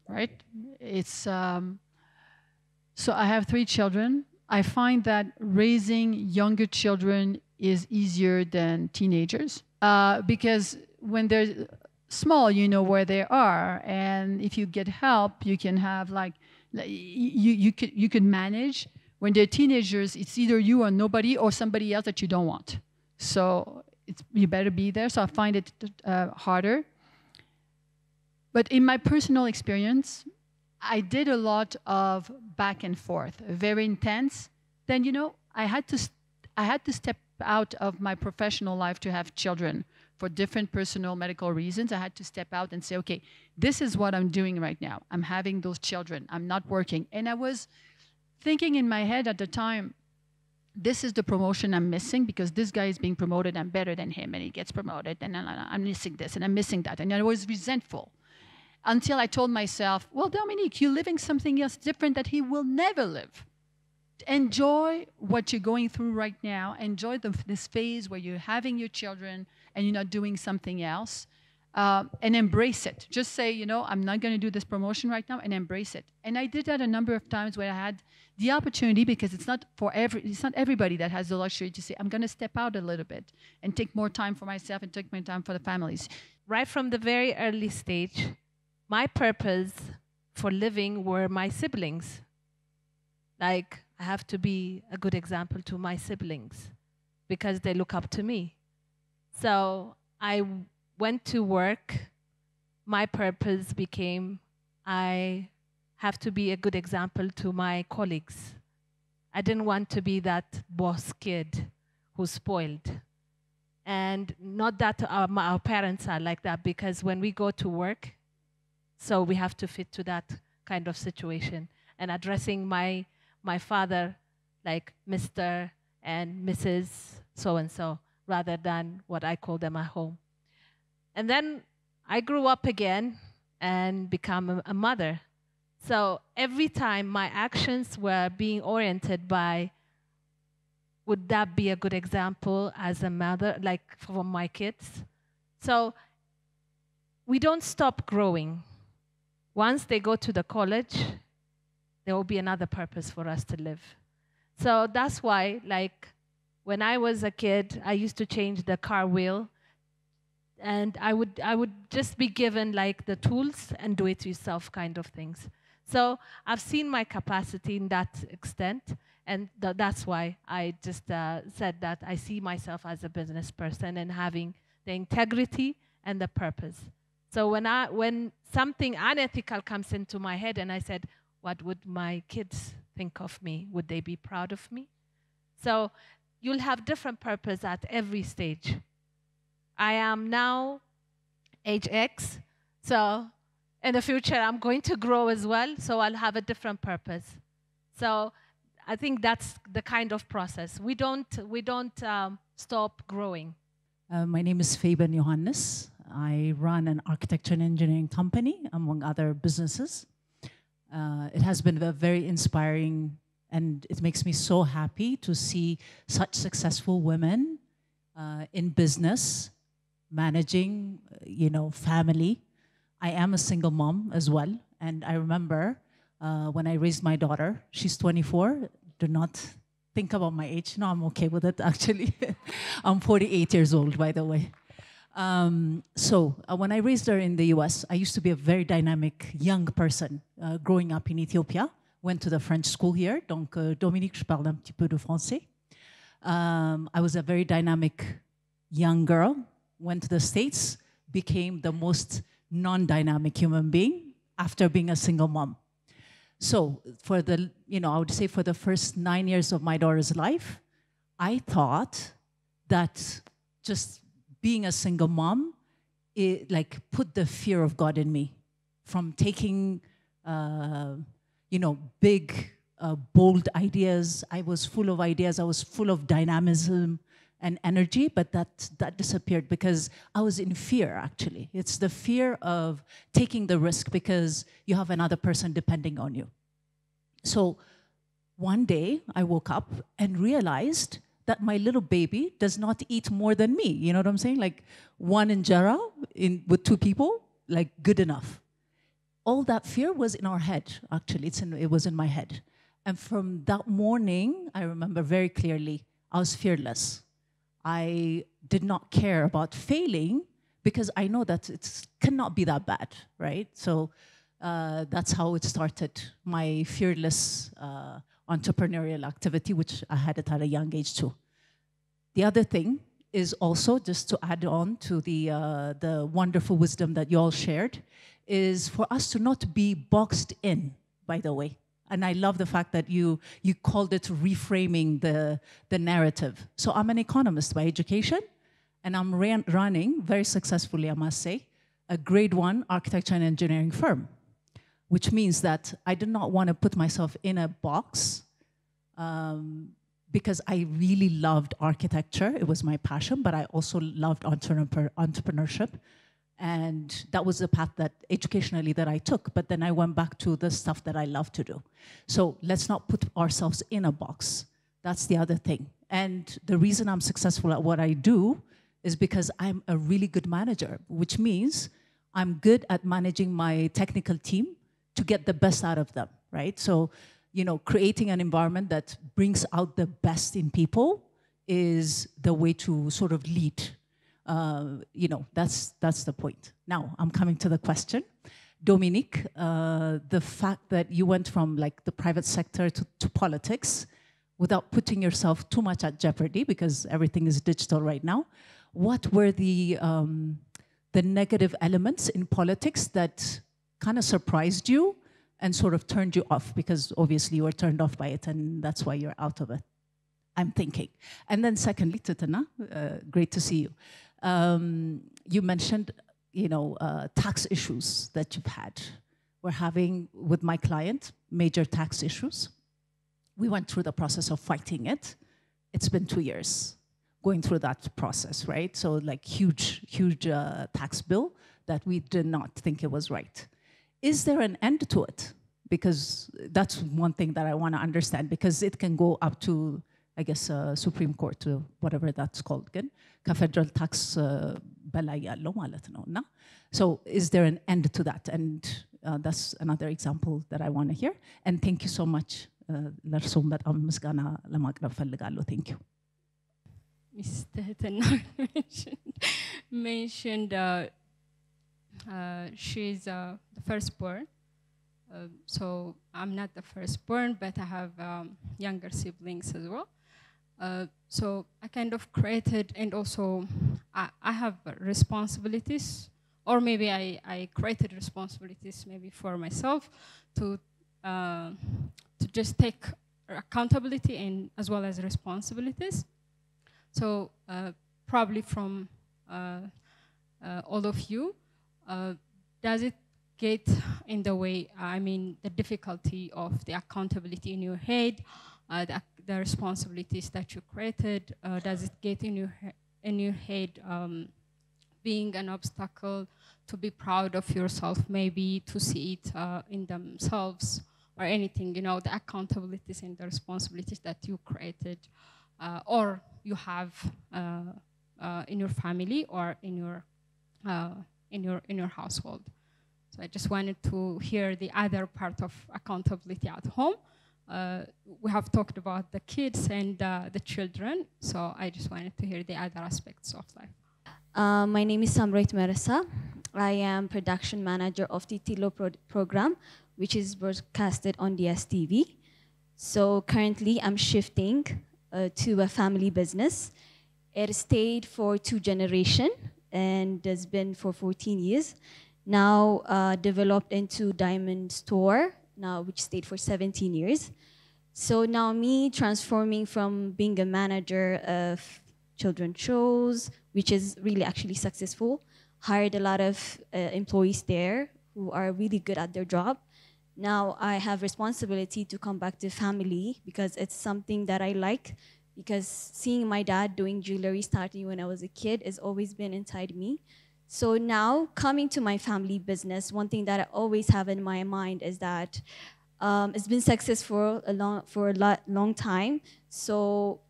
right? It's so I have 3 children. I find that raising younger children is easier than teenagers because when they're small, you know where they are, and if you get help, you can have you can manage. When they're teenagers, it's either you or nobody, or somebody else that you don't want. So you better be there. So I find it harder. But in my personal experience, I did a lot of back and forth, very intense. Then, I had to step out of my professional life to have children for different personal medical reasons. I had to step out and say, okay, this is what I'm doing right now. I'm having those children. I'm not working. And I was thinking in my head at the time, this is the promotion I'm missing, because this guy is being promoted. I'm better than him, and he gets promoted. And I'm missing this, and I'm missing that. And I was resentful. Until I told myself, well, Dominique, you're living something else different that he will never live. Enjoy what you're going through right now. Enjoy this phase where you're having your children and you're not doing something else. And embrace it. Just say, I'm not going to do this promotion right now, and embrace it. And I did that a number of times where I had the opportunity, because it's not everybody that has the luxury to say, I'm going to step out a little bit and take more time for myself and take more time for the families. Right from the very early stage, my purpose for living were my siblings. Like, I have to be a good example to my siblings because they look up to me. So I went to work. My purpose became, I have to be a good example to my colleagues. I didn't want to be that boss kid who's spoiled. And not that our parents are like that, because when we go to work, so we have to fit to that kind of situation. And addressing my father like Mr. and Mrs. so-and-so, rather than what I call them at home. And then I grew up again and become a mother. So every time my actions were being oriented by, would that be a good example as a mother, like for my kids? So we don't stop growing. Once they go to the college, there will be another purpose for us to live. So that's why, like, when I was a kid, I used to change the car wheel, and I would just be given like the tools and do it yourself kind of things. So I've seen my capacity in that extent, and that's why I just said that I see myself as a business person and having the integrity and the purpose. So when something unethical comes into my head and I said, what would my kids think of me? Would they be proud of me? So you'll have different purpose at every stage. I am now age X, so in the future, I'm going to grow as well, so I'll have a different purpose. So I think that's the kind of process. We don't stop growing. My name is Fabian Johannes. I run an architecture and engineering company, among other businesses. It has been a very inspiring, and it makes me so happy to see such successful women in business, managing, family. I am a single mom as well, and I remember when I raised my daughter, she's 24. Do not think about my age. No, I'm okay with it, actually. I'm 48 years old, by the way. When I raised her in the US, I used to be a very dynamic young person growing up in Ethiopia. Went to the French school here, donc Dominique, je parle un petit peu de français. I was a very dynamic young girl, went to the States, became the most non-dynamic human being after being a single mom. So for the, I would say for the first 9 years of my daughter's life, I thought that just being a single mom, it put the fear of God in me from taking, big, bold ideas. I was full of ideas. I was full of dynamism and energy, but that disappeared because I was in fear, actually. It's the fear of taking the risk because you have another person depending on you. So one day I woke up and realized that my little baby does not eat more than me. You know what I'm saying? Like one injera with two people, good enough. All that fear was in our head, actually. It was in my head. And from that morning, I remember very clearly, I was fearless. I did not care about failing because I know that it cannot be that bad, right? So that's how it started, my fearless entrepreneurial activity, which I had it at a young age too. The other thing is also, just to add on to the wonderful wisdom that you all shared, is for us to not be boxed in, by the way. And I love the fact that you called it reframing the narrative. So I'm an economist by education, and I'm running, very successfully I must say, a grade 1 architecture and engineering firm, which means that I did not want to put myself in a box because I really loved architecture. It was my passion, but I also loved entrepreneurship. And that was the path that educationally that I took. But then I went back to the stuff that I love to do. So let's not put ourselves in a box. That's the other thing. And the reason I'm successful at what I do is because I'm a really good manager, which means I'm good at managing my technical team to get the best out of them, right? So, creating an environment that brings out the best in people is the way to sort of lead. That's the point. Now, I'm coming to the question. Dominique, the fact that you went from the private sector to politics without putting yourself too much at jeopardy, because everything is digital right now, what were the negative elements in politics that kind of surprised you and sort of turned you off? Because obviously you were turned off by it, and that's why you're out of it, I'm thinking. And then secondly, Titana, great to see you. You mentioned, tax issues that you've had. We're having, with my client, major tax issues. We went through the process of fighting it. It's been 2 years going through that process, right? So huge tax bill that we did not think it was right. Is there an end to it? Because that's one thing that I want to understand, because it can go up to, I guess, Supreme Court, to whatever that's called again. Federal tax በላይ ያለው ማለት ነው እና so is there an end to that? And that's another example that I want to hear. And thank you so much. ለእርሶም በጣም ምስጋና ለማቅረብ ፈልጋለሁ. Thank you. Mr. mentioned she's the firstborn. So I'm not the firstborn, but I have younger siblings as well. So I kind of created, and also I have responsibilities, or maybe I created responsibilities maybe for myself to just take accountability and as well as responsibilities. So probably from all of you, does it get in the way, I mean, the difficulty of the accountability in your head, the responsibilities that you created, does it get in your head being an obstacle to be proud of yourself, maybe to see it in themselves or anything, you know, the accountabilities and the responsibilities that you created or you have in your family or in your household. So I just wanted to hear the other part of accountability at home. We have talked about the kids and the children, so I just wanted to hear the other aspects of life. My name is Samroit Merasa. I am production manager of the Tilo program, which is broadcasted on the STV. So currently I'm shifting to a family business. It stayed for 2 generations and has been for 14 years. Now developed into diamond store, now which stayed for 17 years. So now me transforming from being a manager of children's shows, which is really actually successful, hired a lot of employees there who are really good at their job. Now I have responsibility to come back to family because it's something that I like, because seeing my dad doing jewelry starting when I was a kid has always been inside me. So now coming to my family business, one thing that I always have in my mind is that it's been successful for a long time. So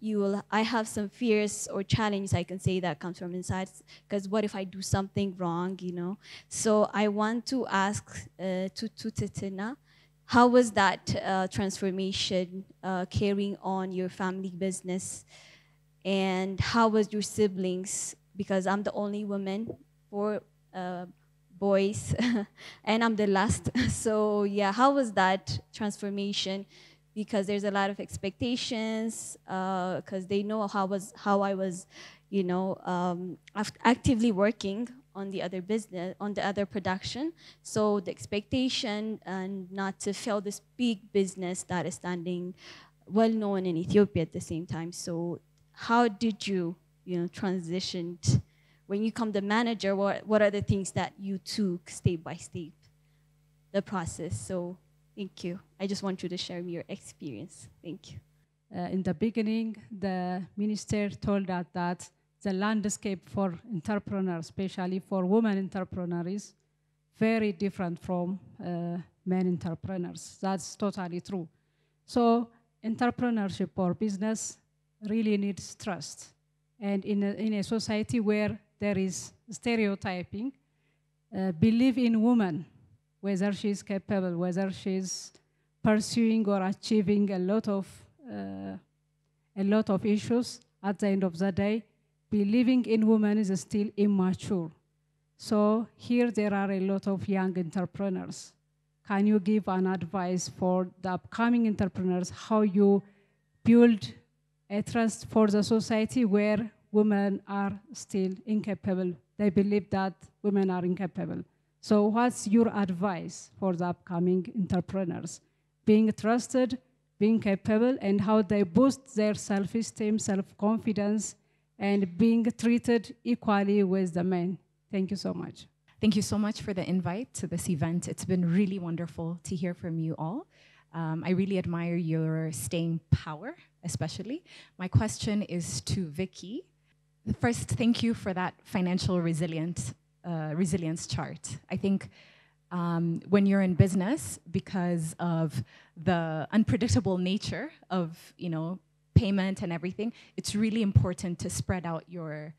I have some fears or challenges, I can say, that comes from inside. Because what if I do something wrong, you know? So I want to ask to Titina, how was that transformation carrying on your family business? And how was your siblings? Because I'm the only woman, 4 boys, and I'm the last. So yeah, how was that transformation? Because there's a lot of expectations, because they know how I was, you know, actively working on the other business, on the other production. So the expectation and not to fail this big business that is standing well known in Ethiopia at the same time. So how did you, transition? When you become the manager, what are the things that you took step by step, the process? So thank you. I just want you to share your experience. Thank you. In the beginning, the minister told us that the landscape for entrepreneurs, especially for women entrepreneurs, is very different from men entrepreneurs. That's totally true. So entrepreneurship or business really needs trust. And in a society where there is stereotyping, believe in women, whether she's capable, whether she's pursuing or achieving a lot of issues. At the end of the day, believing in women is still immature. So here there are a lot of young entrepreneurs. Can you give an advice for the upcoming entrepreneurs, how you build a trust for the society where women are still incapable? They believe that women are incapable. So what's your advice for the upcoming entrepreneurs? Being trusted, being capable, and how they boost their self-esteem, self-confidence, and being treated equally with the men. Thank you so much. Thank you so much for the invite to this event. It's been really wonderful to hear from you all. I really admire your staying power, especially. My question is to Vicky. First, thank you for that financial resilience chart. I think when you're in business, because of the unpredictable nature of payment and everything, it's really important to spread out your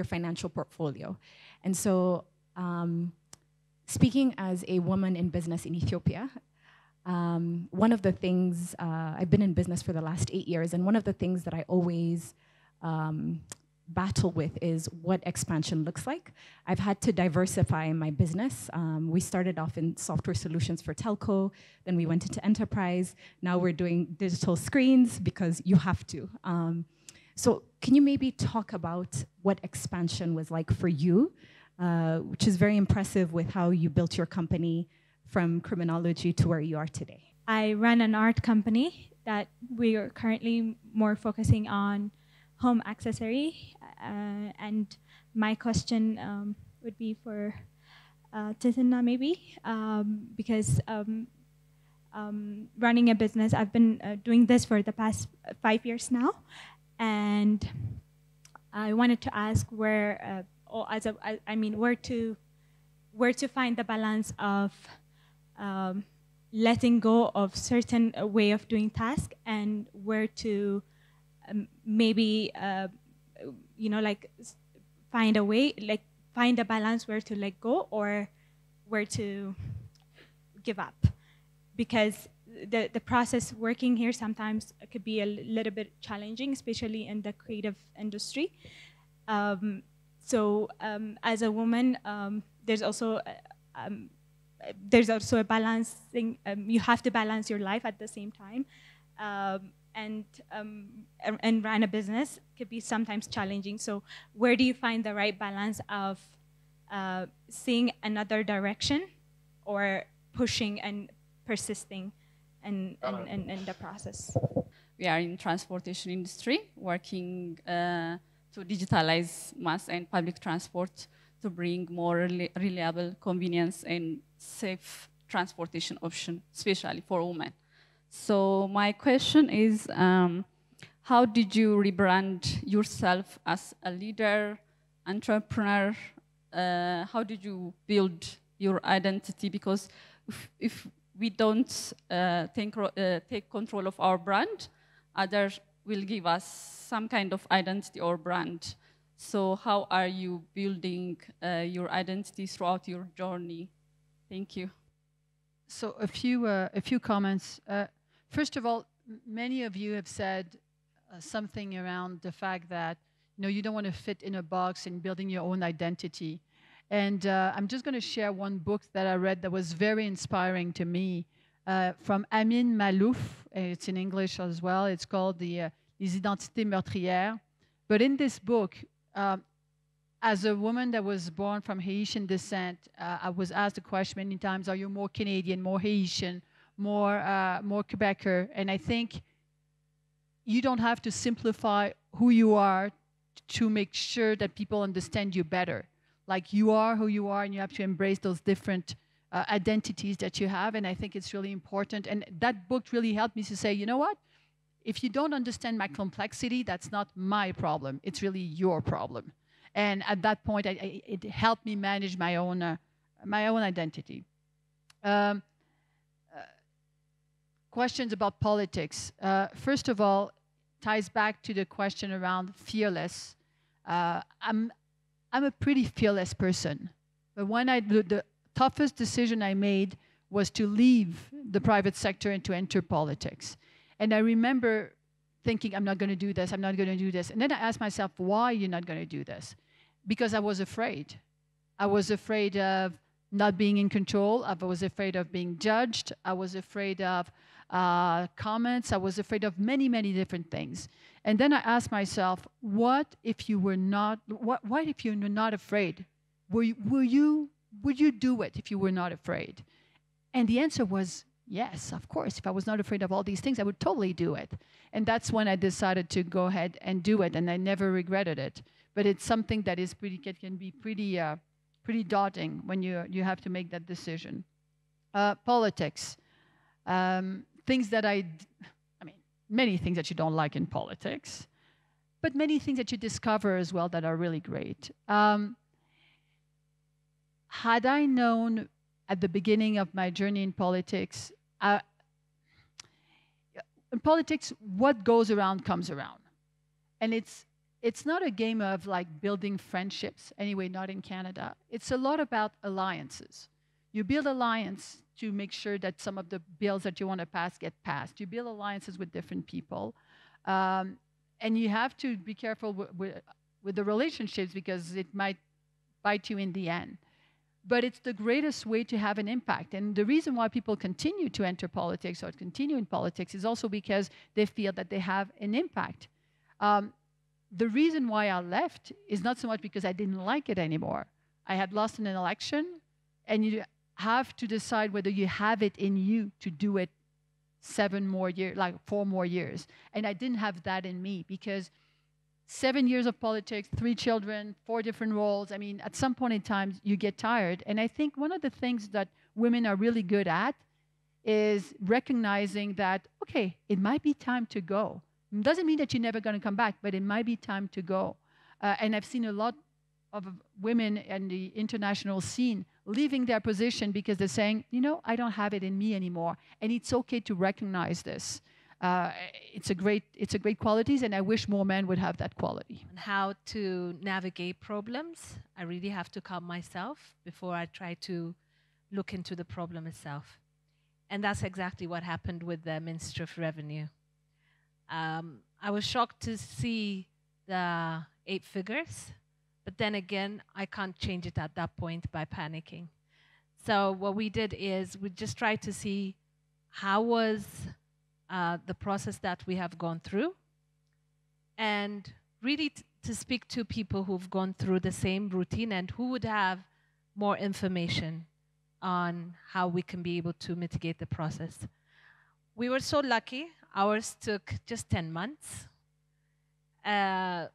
financial portfolio. And so, speaking as a woman in business in Ethiopia, one of the things, I've been in business for the last 8 years, and one of the things that I always battle with is what expansion looks like. I've had to diversify my business. We started off in software solutions for telco, then we went into enterprise. Now we're doing digital screens because you have to. So can you maybe talk about what expansion was like for you, which is very impressive with how you built your company from criminology to where you are today? I run an art company that we are currently more focusing on home accessory, and my question would be for titina maybe, because running a business, I've been doing this for the past 5 years now, and I wanted to ask where, where to find the balance of letting go of certain way of doing tasks, and where to maybe find a way, find a balance where to let go or where to give up, because the process working here sometimes could be a little bit challenging, especially in the creative industry. As a woman, there's also a balancing. You have to balance your life at the same time, and run a business could be sometimes challenging. So where do you find the right balance of seeing another direction, or pushing and persisting in the process? We are in transportation industry, working to digitalize mass and public transport to bring more reliable, convenience, and safe transportation option, especially for women. So my question is, how did you rebrand yourself as a leader, entrepreneur? How did you build your identity? Because if we don't take control of our brand, others will give us some kind of identity or brand. So how are you building your identity throughout your journey? Thank you. So a few comments. First of all, many of you have said something around the fact that you don't want to fit in a box in building your own identity. And I'm just going to share one book that I read that was very inspiring to me, from Amin Malouf. It's in English as well. It's called Les Identités Meurtrières. But in this book, as a woman that was born from Haitian descent, I was asked the question many times, are you more Canadian, more Haitian, more Quebecer? And I think you don't have to simplify who you are to make sure that people understand you better. Like, you are who you are, and you have to embrace those different identities that you have, and I think it's really important. And that book really helped me to say, you know what? If you don't understand my complexity, that's not my problem. It's really your problem. And at that point, it helped me manage my own identity. Questions about politics. First of all, ties back to the question around fearless. I'm a pretty fearless person, but when the toughest decision I made was to leave the private sector and to enter politics. And I remember thinking, I'm not going to do this, I'm not going to do this. And then I asked myself, why you're not going to do this? Because I was afraid. I was afraid of not being in control. I was afraid of being judged. I was afraid of comments. I was afraid of many, many different things. And then I asked myself, what if you were not, what if you're not afraid? Would you do it if you were not afraid? And the answer was yes, of course. If I was not afraid of all these things, I would totally do it. And that's when I decided to go ahead and do it, and I never regretted it. But it's something that is can be pretty daunting when you have to make that decision. Politics. Things that many things that you don't like in politics, but many things that you discover as well that are really great. Had I known at the beginning of my journey in politics, what goes around comes around. And it's not a game of like building friendships, anyway, not in Canada. It's a lot about alliances. You build alliance to make sure that some of the bills that you want to pass get passed. You build alliances with different people. And you have to be careful with the relationships, because it might bite you in the end. But it's the greatest way to have an impact. And the reason why people continue to enter politics or continue in politics is also because they feel that they have an impact. The reason why I left is not so much because I didn't like it anymore. I had lost in an election, and you have to decide whether you have it in you to do it 4 more years. And I didn't have that in me, because 7 years of politics, 3 children, 4 different roles. I mean, at some point in time, you get tired. And I think one of the things that women are really good at is recognizing that, okay, it might be time to go. It doesn't mean that you're never going to come back, but it might be time to go. And I've seen a lot of women in the international scene leaving their position because they're saying, you know, I don't have it in me anymore. And it's okay to recognize this. It's a great qualities, and I wish more men would have that quality. And how to navigate problems. I really have to calm myself before I try to look into the problem itself. And that's exactly what happened with the Ministry of Revenue. I was shocked to see the 8 figures, but then again, I can't change it at that point by panicking. So what we did is we just tried to see how was the process that we have gone through, and really to speak to people who've gone through the same routine and who would have more information on how we can be able to mitigate the process. We were so lucky. Ours took just 10 months. And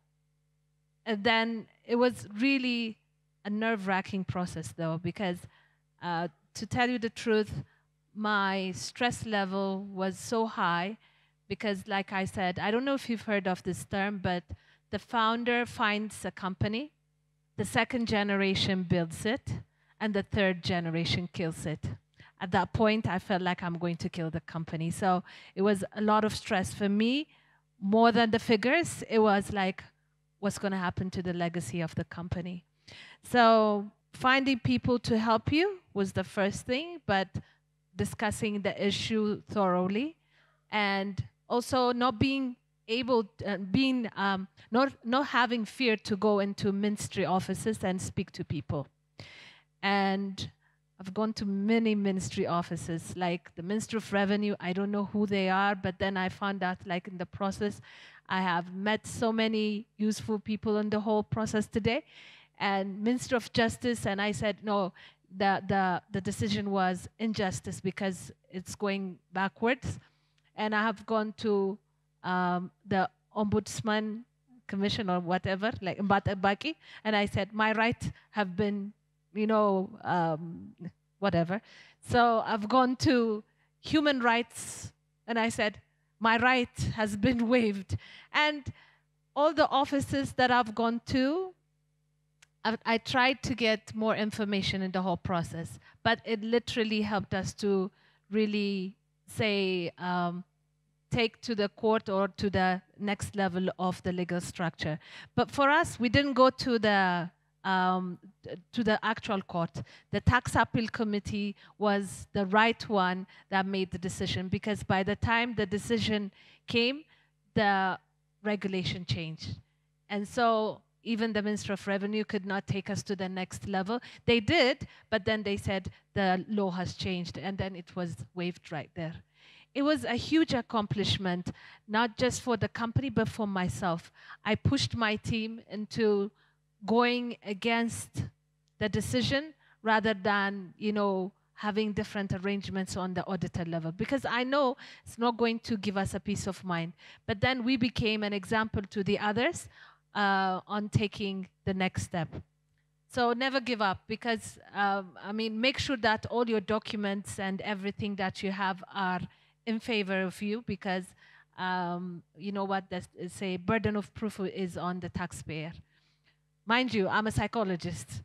then it was really a nerve-wracking process, though, because to tell you the truth, my stress level was so high because, like I said, I don't know if you've heard of this term, but the founder finds a company, the second generation builds it, and the third generation kills it. At that point, I felt like I'm going to kill the company. So it was a lot of stress for me, more than the figures. It was like, what's going to happen to the legacy of the company? So finding people to help you was the first thing, but discussing the issue thoroughly, and also not being able, not having fear to go into ministry offices and speak to people. And I've gone to many ministry offices, like the Ministry of Revenue. I don't know who they are, but then I found out, like in the process, I have met so many useful people in the whole process today. And Ministry of Justice, and I said, no, the decision was injustice because it's going backwards. And I have gone to the Ombudsman Commission or whatever, like Mbaki, and I said, my rights have been, you know, whatever. So I've gone to human rights, and I said, my right has been waived. And all the offices that I've gone to, I tried to get more information in the whole process, but it literally helped us to really say, take to the court or to the next level of the legal structure. But for us, we didn't go to the actual court. The tax appeal committee was the right one that made the decision, because by the time the decision came, the regulation changed. And so even the Minister of Revenue could not take us to the next level. They did, but then they said the law has changed, and then it was waived right there. It was a huge accomplishment, not just for the company, but for myself. I pushed my team into going against the decision rather than, you know, having different arrangements on the auditor level, because I know it's not going to give us a peace of mind. But then we became an example to the others on taking the next step. So never give up, because, I mean, make sure that all your documents and everything that you have are in favor of you, because you know what they say, burden of proof is on the taxpayer. Mind you, I'm a psychologist.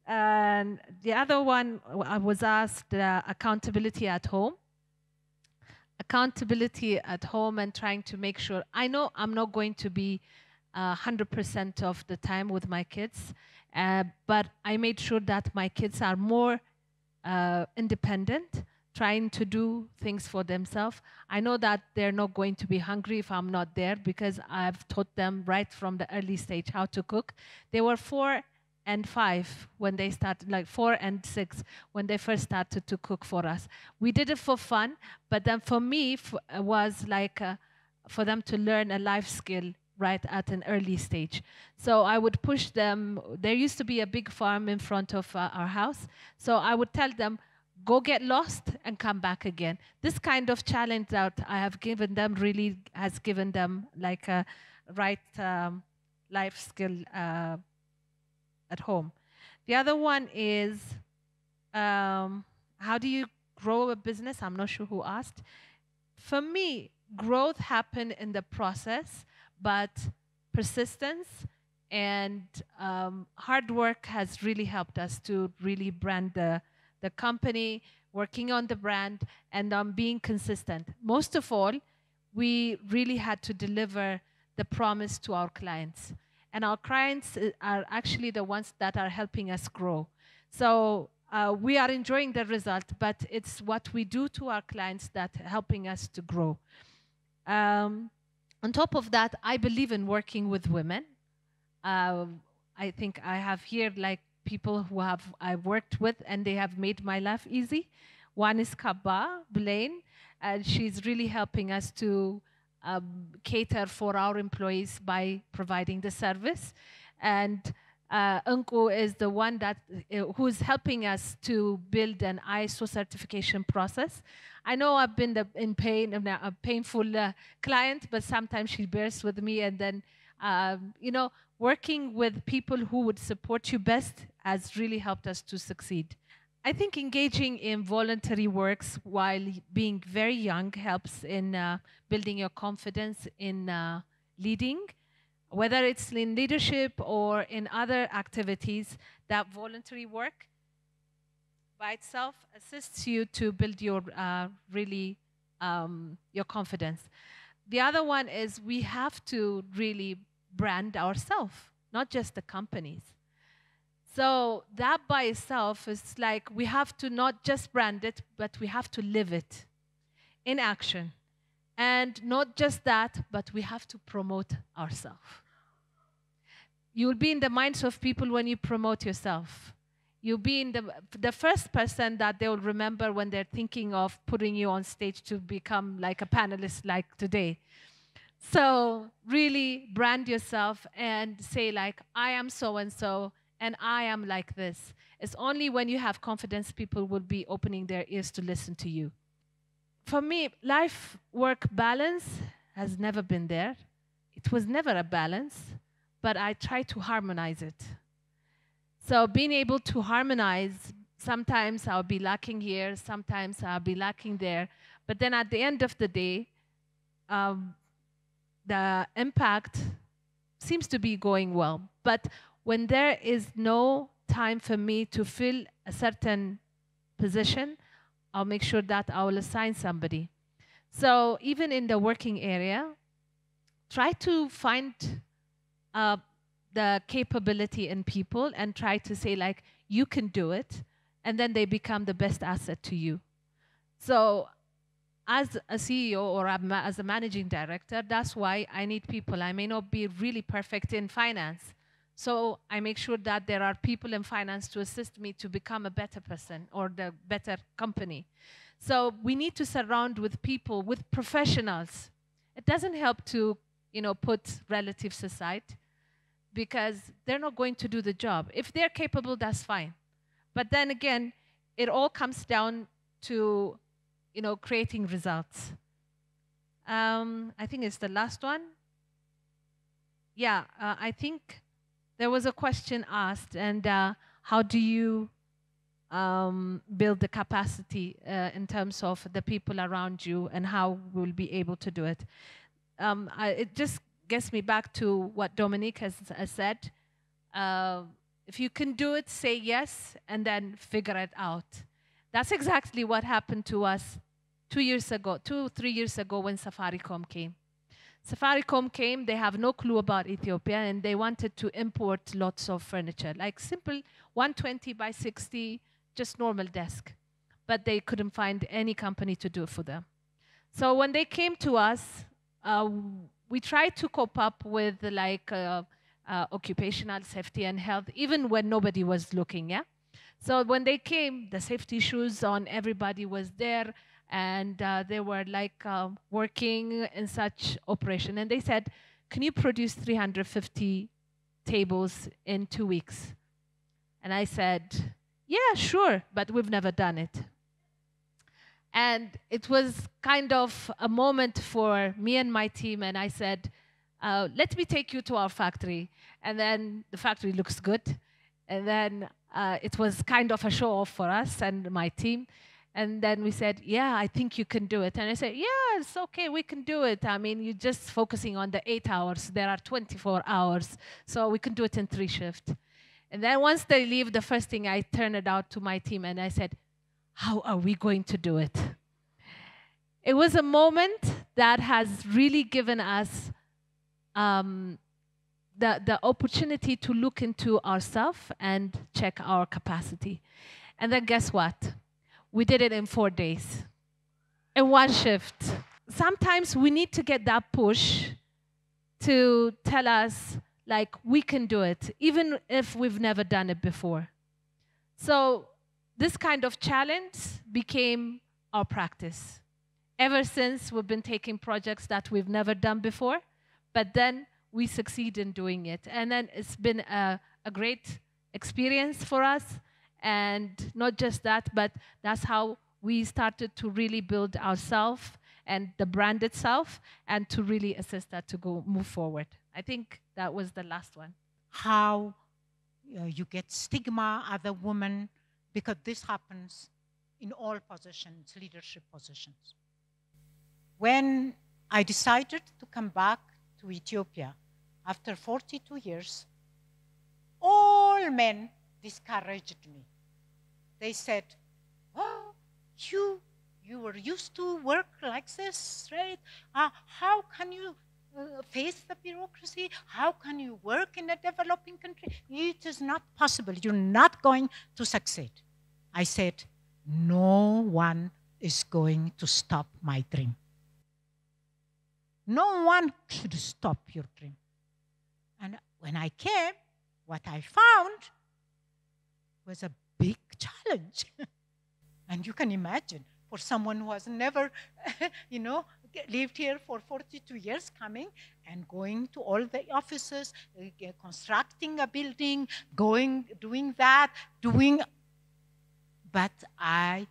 And the other one, I was asked accountability at home. Accountability at home and trying to make sure, I know I'm not going to be 100% of the time with my kids, but I made sure that my kids are more independent, trying to do things for themselves. I know that they're not going to be hungry if I'm not there, because I've taught them right from the early stage how to cook. They were 4 and 5 when they started, like 4 and 6 when they first started to cook for us. We did it for fun, but then for me, it was like for them to learn a life skill right at an early stage. So I would push them. There used to be a big farm in front of our house. So I would tell them, go get lost and come back again. This kind of challenge that I have given them really has given them like a right life skill at home. The other one is, how do you grow a business? I'm not sure who asked. For me, growth happened in the process, but persistence and hard work has really helped us to really brand the company, working on the brand, and being consistent. Most of all, we really had to deliver the promise to our clients. And our clients are actually the ones that are helping us grow. So we are enjoying the result, but it's what we do to our clients that helping us to grow. On top of that, I believe in working with women. I think I have here like people who I've worked with and they have made my life easy. One is Tabah, Blaine, and she's really helping us to cater for our employees by providing the service. And Unko is the one that who's helping us to build an ISO certification process. I know I've been in pain, a painful client, but sometimes she bears with me. And then, you know, working with people who would support you best has really helped us to succeed. I think engaging in voluntary works while being very young helps in building your confidence in leading. Whether it's in leadership or in other activities, that voluntary work by itself assists you to build your your confidence. The other one is we have to really brand ourselves, not just the companies. So that by itself is like we have to not just brand it, but we have to live it in action. And not just that, but we have to promote ourselves. You'll be in the minds of people when you promote yourself. You'll be in the first person that they will remember when they're thinking of putting you on stage to become like a panelist like today. So really brand yourself and say like, I am so-and-so, and I am like this. It's only when you have confidence people will be opening their ears to listen to you. For me, life-work balance has never been there. It was never a balance, but I try to harmonize it. So being able to harmonize, sometimes I'll be lacking here, sometimes I'll be lacking there, but then at the end of the day, the impact seems to be going well. But when there is no time for me to fill a certain position, I'll make sure that I will assign somebody. So even in the working area, try to find the capability in people and try to say like, you can do it, and then they become the best asset to you. So as a CEO or as a managing director, that's why I need people. I may not be really perfect in finance. So I make sure that there are people in finance to assist me to become a better person or the better company. So we need to surround with people, with professionals. It doesn't help to, you know, put relatives aside because they're not going to do the job. If they're capable, that's fine. But then again, it all comes down to, you know, creating results. I think it's the last one. Yeah, I think there was a question asked, and how do you build the capacity in terms of the people around you and how we'll be able to do it? It just gets me back to what Dominique has said. If you can do it, say yes, and then figure it out. That's exactly what happened to us 3 years ago when Safaricom came. Safaricom came, they have no clue about Ethiopia, and they wanted to import lots of furniture, like simple 120 by 60, just normal desk. But they couldn't find any company to do it for them. So when they came to us, we tried to cope up with like occupational safety and health, even when nobody was looking, yeah? So when they came, the safety shoes on everybody was there, and they were like working in such operation. And they said, can you produce 350 tables in 2 weeks? And I said, yeah, sure, but we've never done it. And it was kind of a moment for me and my team, and I said, let me take you to our factory. And then the factory looks good. And then it was kind of a show off for us and my team. And then we said, yeah, I think you can do it. And I said, yeah, it's okay, we can do it. I mean, you're just focusing on the 8 hours. There are 24 hours. So we can do it in 3 shifts. And then once they leave, the first thing I turned it out to my team and I said, how are we going to do it? It was a moment that has really given us the opportunity to look into ourselves and check our capacity. And then guess what? We did it in 4 days, in 1 shift. Sometimes we need to get that push to tell us, like, we can do it, even if we've never done it before. So this kind of challenge became our practice. Ever since, we've been taking projects that we've never done before, but then we succeed in doing it. And then it's been a great experience for us. And not just that, but that's how we started to really build ourselves and the brand itself, and to really assist that to move forward. I think that was the last one. How you get stigma as a woman, because this happens in all positions, leadership positions. When I decided to come back to Ethiopia after 42 years, all men discouraged me. They said, oh, you were used to work like this, right? How can you face the bureaucracy? How can you work in a developing country? It is not possible. You're not going to succeed. I said, no one is going to stop my dream. No one should stop your dream. And when I came, what I found was a big challenge. And you can imagine, for someone who has never, lived here for 42 years, coming and going to all the offices, constructing a building, doing that. But I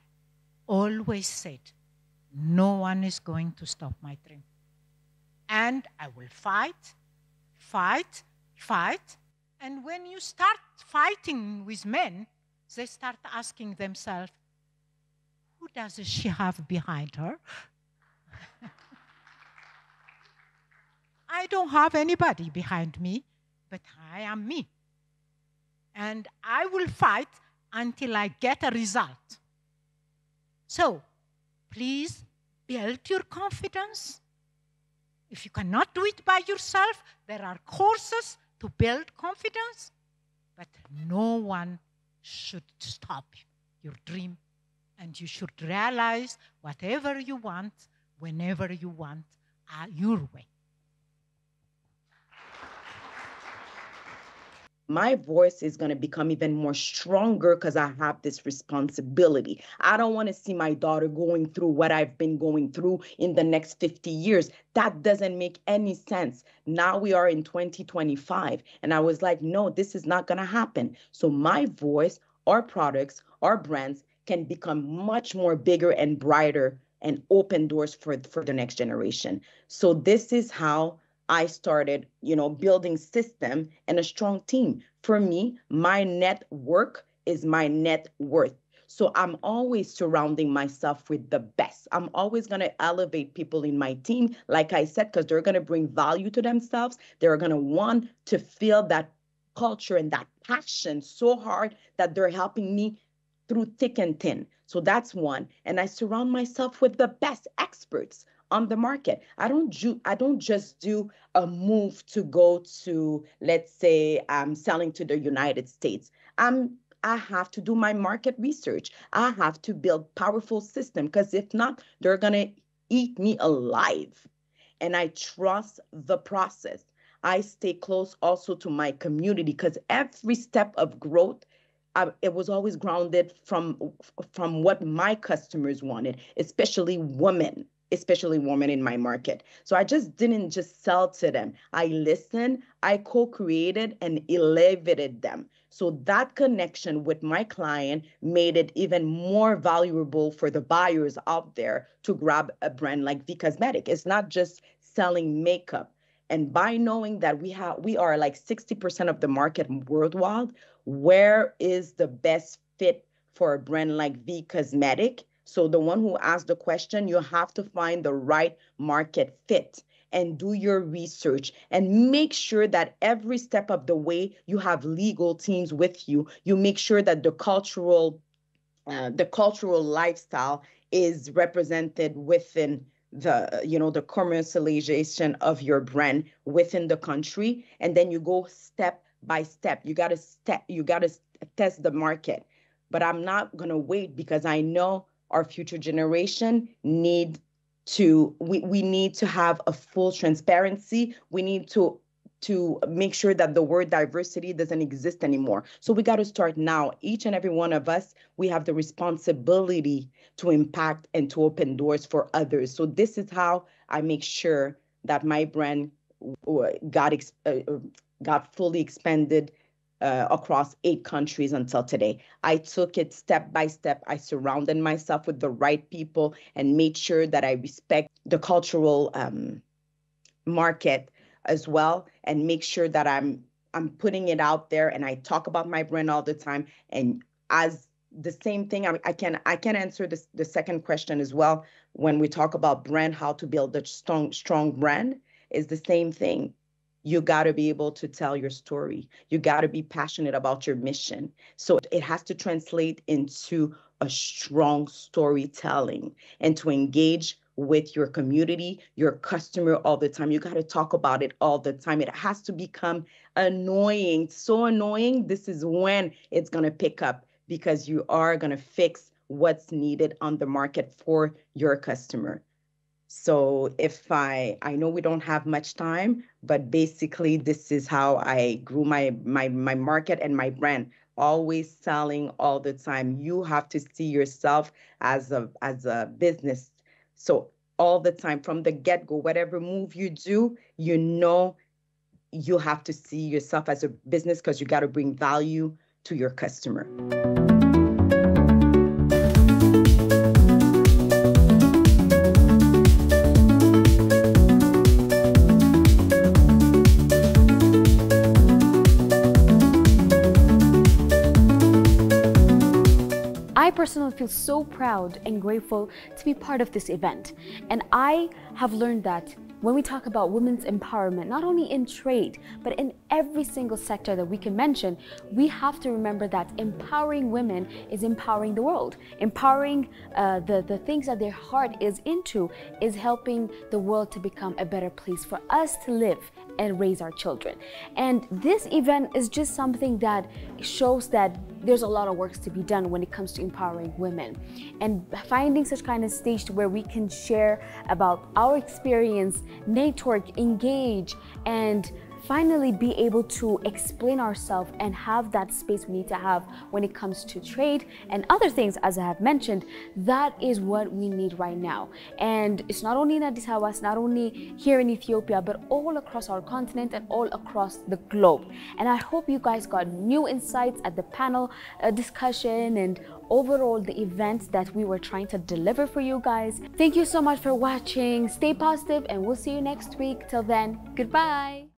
always said, no one is going to stop my dream. And I will fight, fight, fight. And when you start fighting with men, they start asking themselves, who does she have behind her? I don't have anybody behind me, but I am me. And I will fight until I get a result. So, please build your confidence. If you cannot do it by yourself, there are courses to build confidence, but no one should stop your dream. And you should realize whatever you want, whenever you want, your way. My voice is going to become even more stronger because I have this responsibility. I don't want to see my daughter going through what I've been going through in the next 50 years. That doesn't make any sense. Now we are in 2025. And I was like, no, this is not going to happen. So my voice, our products, our brands can become much more bigger and brighter and open doors for the next generation. So this is how I started, building system and a strong team. For me, my network is my net worth. So I'm always surrounding myself with the best. I'm always going to elevate people in my team, like I said, because they're going to bring value to themselves. They're going to want to feel that culture and that passion so hard that they're helping me through thick and thin. So that's one. And I surround myself with the best experts on the market. I don't just do a move to go to, let's say, I'm selling to the United States. I have to do my market research. I have to build powerful system, because if not, they're gonna eat me alive. And I trust the process. I stay close also to my community, because every step of growth, it was always grounded from what my customers wanted, especially women in my market. So I didn't just sell to them. I listened, I co-created and elevated them. So that connection with my client made it even more valuable for the buyers out there to grab a brand like V Cosmetic. It's not just selling makeup. And by knowing that we are like 60% of the market worldwide, where is the best fit for a brand like V Cosmetic? So the one who asked the question, you have to find the right market fit and do your research and make sure that every step of the way you have legal teams with you. You make sure that the cultural lifestyle is represented within the the commercialization of your brand within the country, and then you go step by step. You got to test the market. But I'm not going to wait, because I know our future generation need to we need to have a full transparency. We need to make sure that the word diversity doesn't exist anymore. So we got to start now. Each and every one of us, we have the responsibility to impact and to open doors for others. So this is how I make sure that my brand got fully expanded across 8 countries until today. I took it step by step. I surrounded myself with the right people and made sure that I respect the cultural market as well, and make sure that I'm putting it out there, and I talk about my brand all the time. And as the same thing, I can answer the second question as well. When we talk about brand, how to build a strong brand, is the same thing. You got to be able to tell your story. You got to be passionate about your mission. So it has to translate into a strong storytelling and to engage with your community, your customer all the time. You got to talk about it all the time. It has to become annoying, so annoying. This is when it's going to pick up, because you are going to fix what's needed on the market for your customer. So if I know we don't have much time, but basically this is how I grew my market and my brand. Always selling all the time. You have to see yourself as a business. So all the time, from the get-go, whatever move you do, you have to see yourself as a business, because you got to bring value to your customer. I personally feel so proud and grateful to be part of this event. And I have learned that when we talk about women's empowerment, not only in trade, but in every single sector that we can mention, we have to remember that empowering women is empowering the world. Empowering the things that their heart is into is helping the world to become a better place for us to live and raise our children. And this event is just something that shows that there's a lot of work to be done when it comes to empowering women. And finding such kind of stage where we can share about our experience, network, engage, and finally be able to explain ourselves and have that space we need to have when it comes to trade and other things, as I have mentioned. That is what we need right now. And it's not only in Addis Ababa, it's not only here in Ethiopia, but all across our continent and all across the globe. And I hope you guys got new insights at the panel discussion and overall the events that we were trying to deliver for you guys. Thank you so much for watching. Stay positive and we'll see you next week. Till then, goodbye.